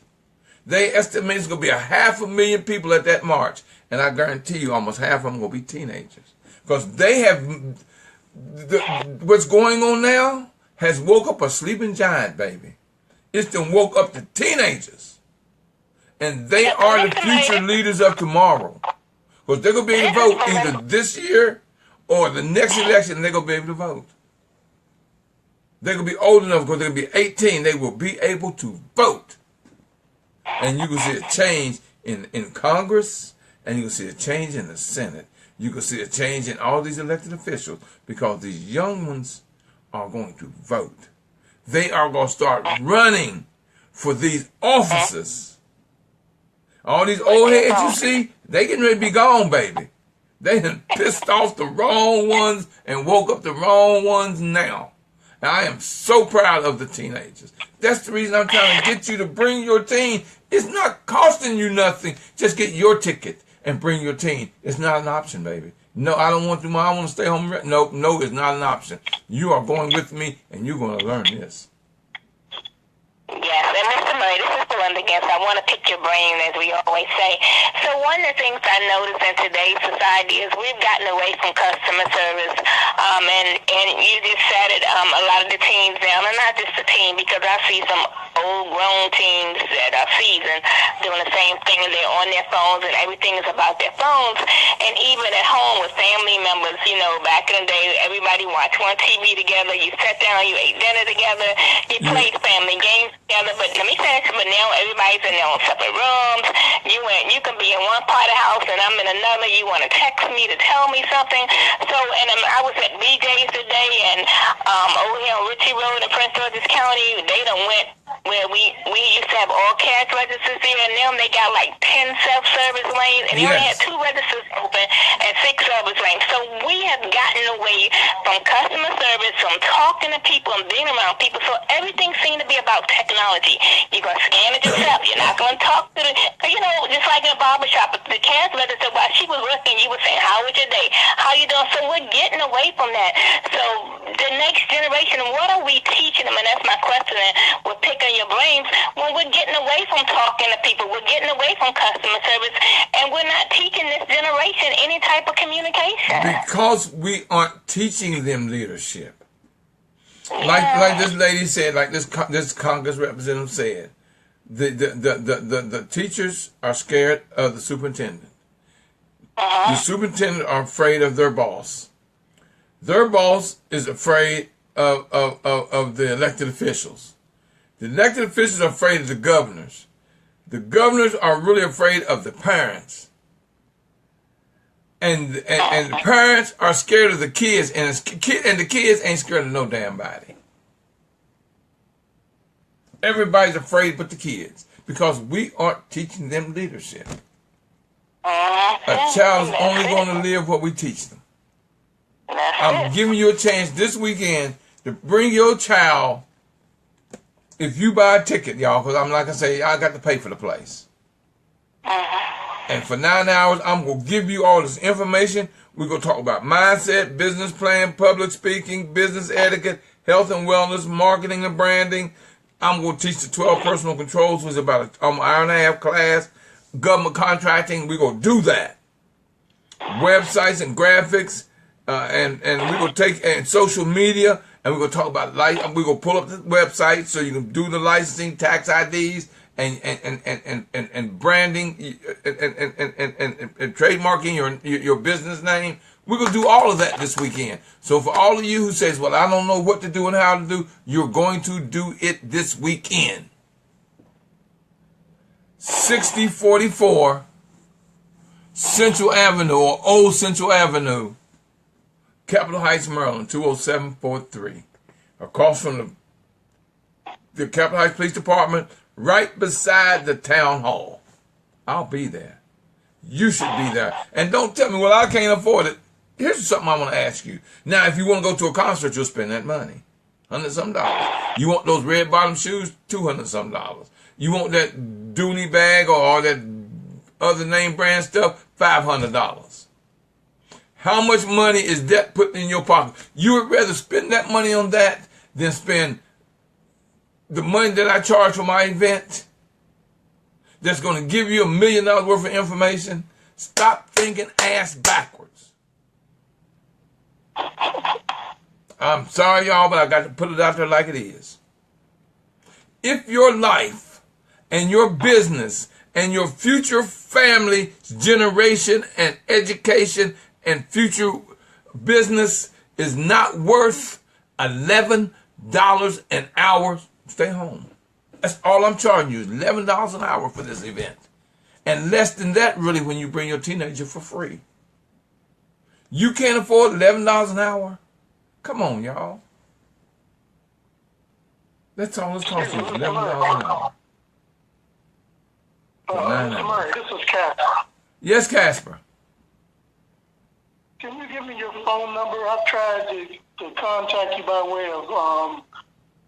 [SPEAKER 1] They estimate it's going to be 500,000 people at that march. And I guarantee you almost half of them will be teenagers. Because they have, what's going on now has woke up a sleeping giant, baby. It's done woke up the teenagers. And they are the future leaders of tomorrow. Because they're going to be able to vote either this year or the next election, they're going to be able to vote. They're going to be old enough because they're going to be 18. They will be able to vote. And you can see a change in Congress, and you can see a change in the Senate. You can see a change in all these elected officials because these young ones are going to vote. They are going to start running for these offices. All these old heads you see, they getting ready to be gone, baby. They done pissed off the wrong ones and woke up the wrong ones now. And I am so proud of the teenagers. That's the reason I'm trying to get you to bring your teen. It's not costing you nothing. Just get your ticket and bring your teen. It's not an option, baby. No, I don't want to. I want to stay home. No, it's not an option. You are going with me, and you're going to learn this.
[SPEAKER 3] Yes, and Mr. Murray, this is the one again, so I want to pick your brain, as we always say. So one of the things I notice in today's society is we've gotten away from customer service, and you just said it, a lot of the teens now, and not just the teen, because I see some old-grown teens that are seasoned doing the same thing, and they're on their phones, and everything is about their phones, and even at home with family members, you know, back in the day, everybody watched one TV together, you sat down, you ate dinner together, you played family games together, but let me finish, but now everybody's in their own separate rooms. You can be in one part of the house and I'm in another. You want to text me to tell me something. So, and I was at BJ's today, and over here on Ritchie Road in Prince George's County, they done went where we used to have all cash registers there, and now they got like 10 self-service lanes, and they only had 2 registers open and 6 service lanes. So we have gotten away from customer service, from talking to people and being around people. So everything seemed to be about technology. You're going to scan it yourself. You're not going to talk to the, you know, just like in a barbershop, the cash register, while she was working, you were saying, how was your day? How you doing? So we're getting away from that. So the next generation, what are we teaching them? And that's my question. And we're picking your brains when we're getting away from talking to people. We're getting away from customer service, and we're not teaching this generation any type of communication.
[SPEAKER 1] Because we aren't teaching them leadership. Like this lady said, like this Congress representative said, the teachers are scared of the superintendent. The superintendent are afraid of their boss. Their boss is afraid of the elected officials. The elected officials are afraid of the governors. The governors are really afraid of the parents. And the parents are scared of the kids, and the kids ain't scared of no damn body. Everybody's afraid but the kids, because we aren't teaching them leadership. A child is only going to live what we teach them. I'm giving you a chance this weekend to bring your child. If you buy a ticket, y'all, because I'm like I say, I got to pay for the place. And for 9 hours, I'm going to give you all this information. We're going to talk about mindset, business plan, public speaking, business etiquette, health and wellness, marketing and branding. I'm going to teach the 12 personal controls, which is about an hour and a half class. Government contracting, we're going to do that. Websites and graphics, and we're going to take and social media, and we're going to talk about we're going to pull up the website so you can do the licensing, tax IDs, and branding, and trademarking your business name. We're going to do all of that this weekend. So for all of you who says, well, I don't know what to do and how to do, you're going to do it this weekend. 6044 Central Avenue, or Old Central Avenue, Capitol Heights, Maryland, 20743. Across from the Capitol Heights Police Department, right beside the town hall. I'll be there. You should be there. And don't tell me, well, I can't afford it. Here's something I want to ask you. Now, if you want to go to a concert, you'll spend that money. $100-some. You want those red bottom shoes? $200-some. You want that Dooney bag or all that other name brand stuff? $500. How much money is that put in your pocket? You would rather spend that money on that than spend the money that I charge for my event that's going to give you $1 million worth of information? Stop thinking ass backwards. I'm sorry, y'all, but I got to put it out there like it is. If your life and your business and your future family generation and education and future business is not worth $11 an hour, stay home. That's all I'm charging you is $11 an hour for this event. And less than that, really, when you bring your teenager for free. You can't afford $11 an hour? Come on, y'all. That's all it's costing you, $11 an hour.
[SPEAKER 5] Mr. Murry, this is Casper.
[SPEAKER 1] Yes, Casper.
[SPEAKER 5] Can you give me your phone number? I've tried to contact you by way of,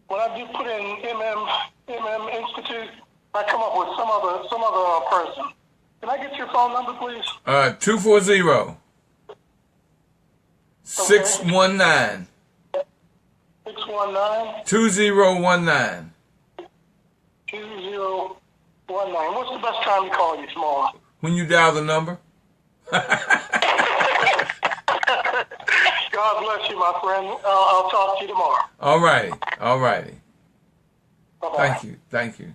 [SPEAKER 5] when I do put in MM Institute, I come up with some other person. Can I get your phone number, please?
[SPEAKER 1] 240 619
[SPEAKER 5] 619
[SPEAKER 1] 2019.
[SPEAKER 5] 2019. What's the best time to call you tomorrow?
[SPEAKER 1] When you dial the number.
[SPEAKER 5] God bless you, my friend. I'll talk to you tomorrow.
[SPEAKER 1] All righty.
[SPEAKER 5] Bye-bye.
[SPEAKER 1] Thank you.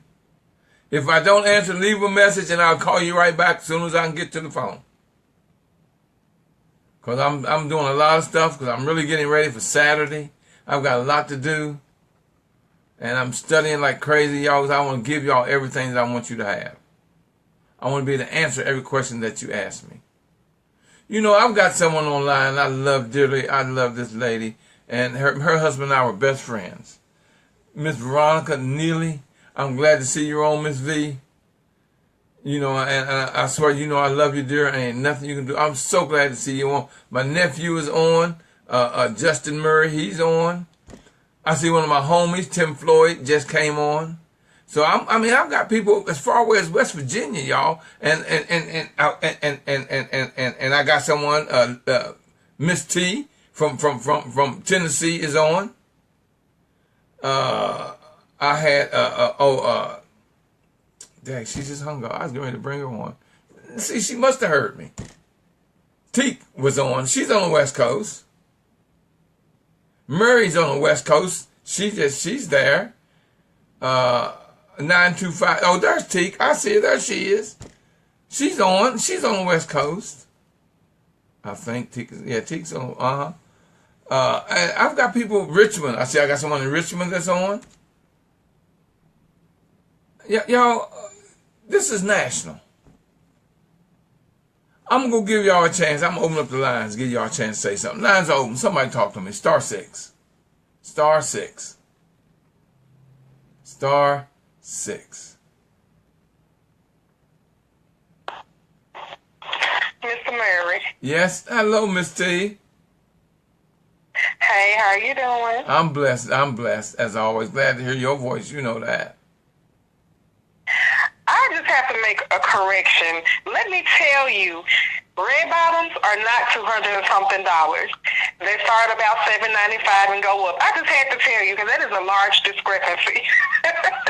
[SPEAKER 1] If I don't answer, leave a message and I'll call you right back as soon as I can get to the phone. Because I'm doing a lot of stuff because I'm really getting ready for Saturday. I've got a lot to do. And I'm studying like crazy, y'all, because I want to give y'all everything that I want you to have. I want to be able to answer every question that you ask me. You know, I've got someone online I love dearly. I love this lady. And her husband and I were best friends. Miss Veronica Neely. I'm glad to see you on, Miss V. You know, and I swear, you know, I love you, dear. Ain't nothing you can do. I'm so glad to see you on. My nephew is on. Justin Murry, he's on. I see one of my homies, Tim Floyd, just came on. So I've got people as far away as West Virginia, y'all, and I got someone, Miss T from Tennessee is on. I had dang, she just hung up. I was going to bring her on. See, she must have heard me. Teak was on. She's on the West Coast. Murray's on the West Coast. She's there. 925. Oh, there's Teak. I see her. There she is. She's on the West Coast. I think Teak. Yeah, Teak's on. And I've got people Richmond. I see I got someone in Richmond that's on. Yeah, y'all. This is national. I'm going to give y'all a chance. I'm going to open up the lines, give y'all a chance to say something. Lines are open. Somebody talk to me. *6. *6. *6.
[SPEAKER 2] Mr. Murry.
[SPEAKER 1] Yes. Hello, Miss T.
[SPEAKER 2] Hey, how you doing?
[SPEAKER 1] I'm blessed, as always. Glad to hear your voice. You know that.
[SPEAKER 2] I just have to make a correction. Let me tell you, red bottoms are not $200 and something. They start about $7.95 and go up. I just had to tell you because that is a large discrepancy.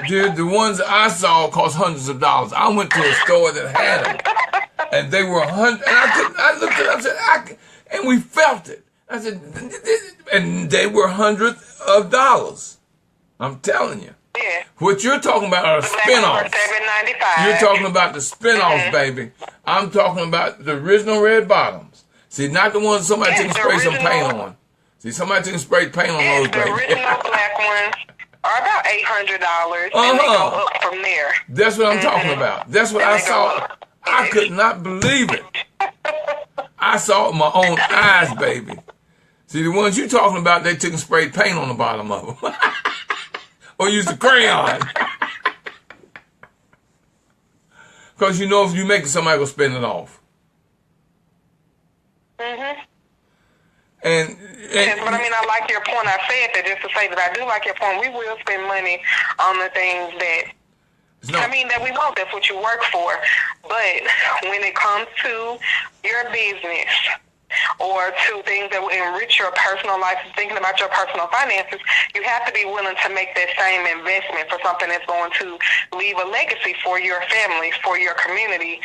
[SPEAKER 1] Dude, the ones I saw cost hundreds of dollars. I went to a store that had them, and they were $100. And I looked at them and said, and we felt it. I said, and they were hundreds of dollars. I'm telling you.
[SPEAKER 2] Yeah.
[SPEAKER 1] What you're talking about are spin-offs.
[SPEAKER 2] $7.95.
[SPEAKER 1] You're talking about the spin-offs, baby. I'm talking about the original red bottoms. See, not the ones somebody took and sprayed some paint on. See, somebody took and sprayed paint on those, baby.
[SPEAKER 2] The original black ones are about $800, and they go up from there.
[SPEAKER 1] That's what I'm talking about. That's what I saw. I could not believe it. I saw it with my own eyes, baby. See, the ones you're talking about, they took and sprayed paint on the bottom of them. Or used a crayon. Because you know if you make it, somebody will spin it off.
[SPEAKER 2] Mm-hmm.
[SPEAKER 1] And
[SPEAKER 2] yes, but I mean, I like your point. I said that just to say that I do like your point. We will spend money on the things that, that we want. That's what you work for. But when it comes to your business, or to things that will enrich your personal life and thinking about your personal finances, you have to be willing to make that same investment for something that's going to leave a legacy for your family, for your community,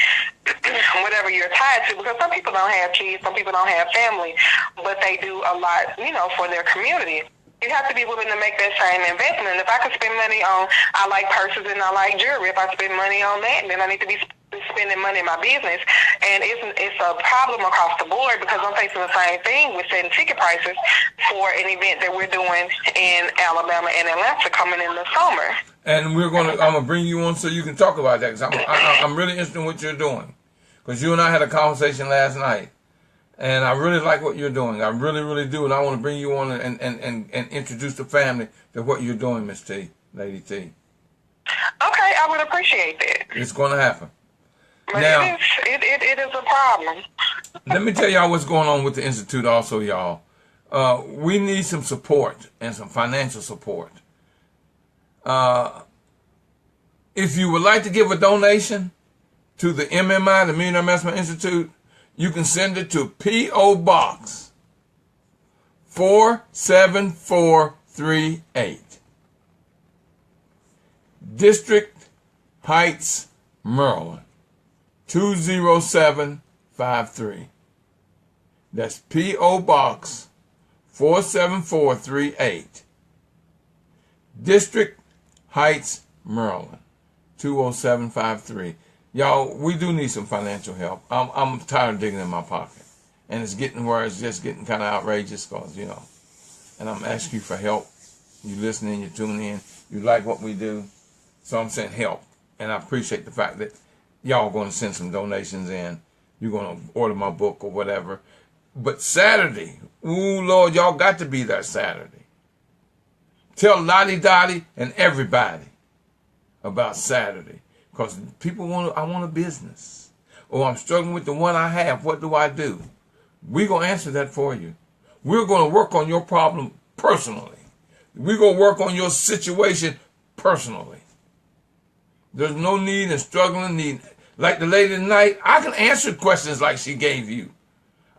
[SPEAKER 2] whatever you're tied to, because some people don't have kids, some people don't have family, but they do a lot, for their community. You have to be willing to make that same investment. If I could spend money on, I like purses and I like jewelry. If I spend money on that, then I need to be spending money in my business. And it's a problem across the board, because I'm facing the same thing with setting ticket prices for an event that we're doing in Alabama and Atlanta coming in the summer.
[SPEAKER 1] And I'm gonna bring you on so you can talk about that, because I'm really interested in what you're doing. Because you and I had a conversation last night, and I really like what you're doing. I really, really do, and I want to bring you on and introduce the family to what you're doing, Miss T, Lady T.
[SPEAKER 2] Okay, I would appreciate that.
[SPEAKER 1] It's going to happen.
[SPEAKER 2] But
[SPEAKER 1] now,
[SPEAKER 2] it is a problem.
[SPEAKER 1] Let me tell y'all what's going on with the Institute also, y'all. We need some support and some financial support. If you would like to give a donation to the MMI, the Millionaire Mastermind Institute, you can send it to P.O. Box 47438, District Heights, Maryland 20753. That's P.O. Box 47438, District Heights, Maryland 20753. Y'all, we do need some financial help. I'm tired of digging in my pocket. And it's getting where it's just getting kind of outrageous, because, and I'm asking you for help. You listening, you tuning in, you like what we do. So I'm saying help. And I appreciate the fact that y'all are going to send some donations in. You're going to order my book or whatever. But Saturday, ooh, Lord, y'all got to be there Saturday. Tell Lottie Dottie and everybody about Saturday. Because people I want a business. Or I'm struggling with the one I have. What do I do? We're going to answer that for you. We're going to work on your problem personally. We're going to work on your situation personally. There's no need in struggling. Like the lady tonight, I can answer questions like she gave you.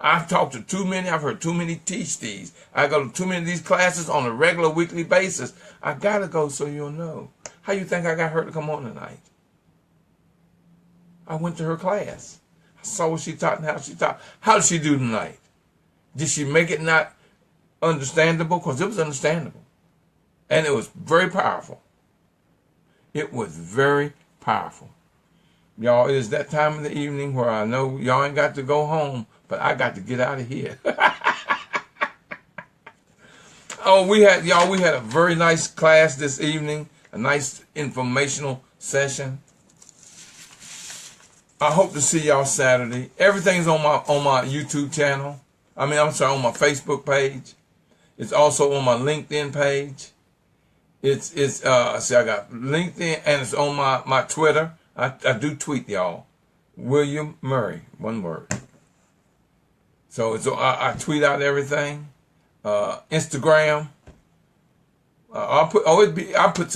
[SPEAKER 1] I've talked to too many. I've heard too many teach these. I go to too many of these classes on a regular weekly basis. I got to go so you'll know. How you think I got her to come on tonight? I went to her class. I saw what she taught and how she taught. How did she do tonight? Did she make it not understandable? Because it was understandable. And it was very powerful. It was very powerful. Y'all, it is that time of the evening where I know y'all ain't got to go home, but I got to get out of here. Oh, we had a very nice class this evening, a nice informational session. I hope to see y'all Saturday. Everything's on my YouTube channel. On my Facebook page. It's also on my LinkedIn page. I got LinkedIn, and it's on my Twitter. I do tweet y'all. William Murry, one word. So I tweet out everything. Instagram. I put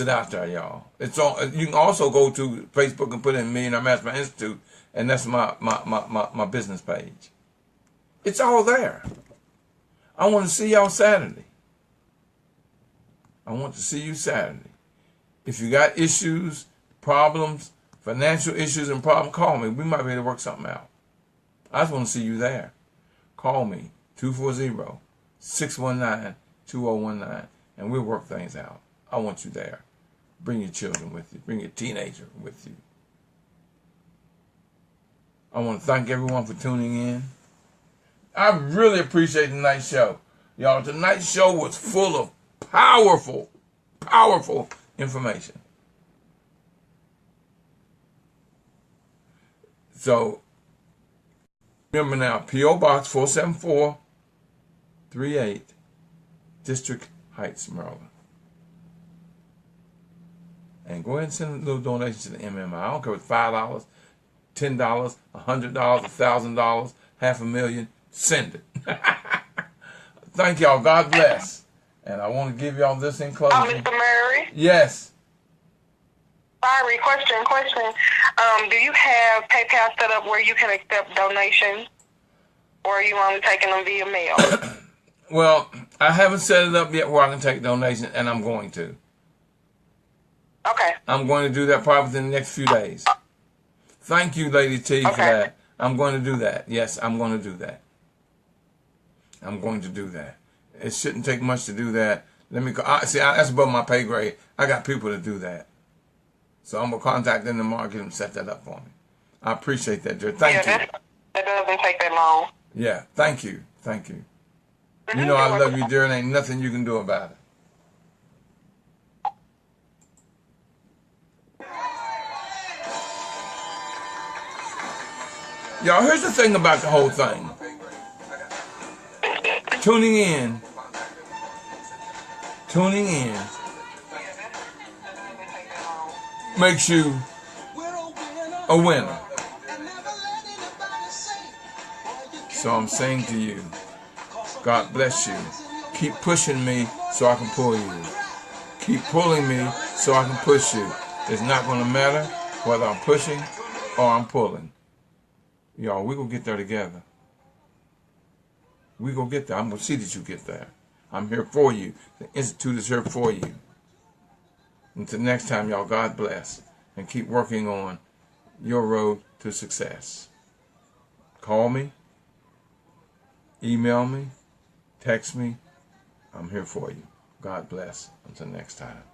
[SPEAKER 1] it out there, y'all. It's on. You can also go to Facebook and put in Millionaire Mastermind Institute, and that's my business page. It's all there. I want to see y'all Saturday. I want to see you Saturday. If you got issues, problems, financial issues and problems, call me. We might be able to work something out. I just want to see you there. Call me, 240-619-2019, and we'll work things out. I want you there. Bring your children with you. Bring your teenager with you. I want to thank everyone for tuning in. I really appreciate tonight's show. Y'all, tonight's show was full of powerful, powerful information. So, remember now, P.O. Box 47438, District Heights, Maryland. And go ahead and send a little donation to the MMI. I don't care if it's $5, $10, $100, $1,000, $500,000. Send it. Thank y'all. God bless. And I want to give y'all this in closing.
[SPEAKER 2] Mr. Murry?
[SPEAKER 1] Yes.
[SPEAKER 2] Sorry, question. Do you have PayPal set up where you can accept donations? Or are you only taking them via mail?
[SPEAKER 1] Well, I haven't set it up yet where I can take donations, and I'm going to.
[SPEAKER 2] Okay.
[SPEAKER 1] I'm going to do that probably within the next few days. Thank you, Lady T, for that. I'm going to do that. Yes, I'm going to do that. I'm going to do that. It shouldn't take much to do that. Let me see. That's above my pay grade. I got people to do that. So I'm gonna contact them tomorrow, get them set that up for me. I appreciate that, Jared. Thank you.
[SPEAKER 2] That doesn't take that long.
[SPEAKER 1] Yeah, thank you. Thank you. You know I love you, dear, and ain't nothing you can do about it. Y'all, here's the thing about the whole thing. Tuning in makes you a winner. So I'm saying to you, God bless you. Keep pushing me so I can pull you. Keep pulling me so I can push you. It's not going to matter whether I'm pushing or I'm pulling. Y'all, we're going to get there together. We're going to get there. I'm going to see that you get there. I'm here for you. The Institute is here for you. Until next time, y'all, God bless. And keep working on your road to success. Call me. Email me. Text me. I'm here for you. God bless. Until next time.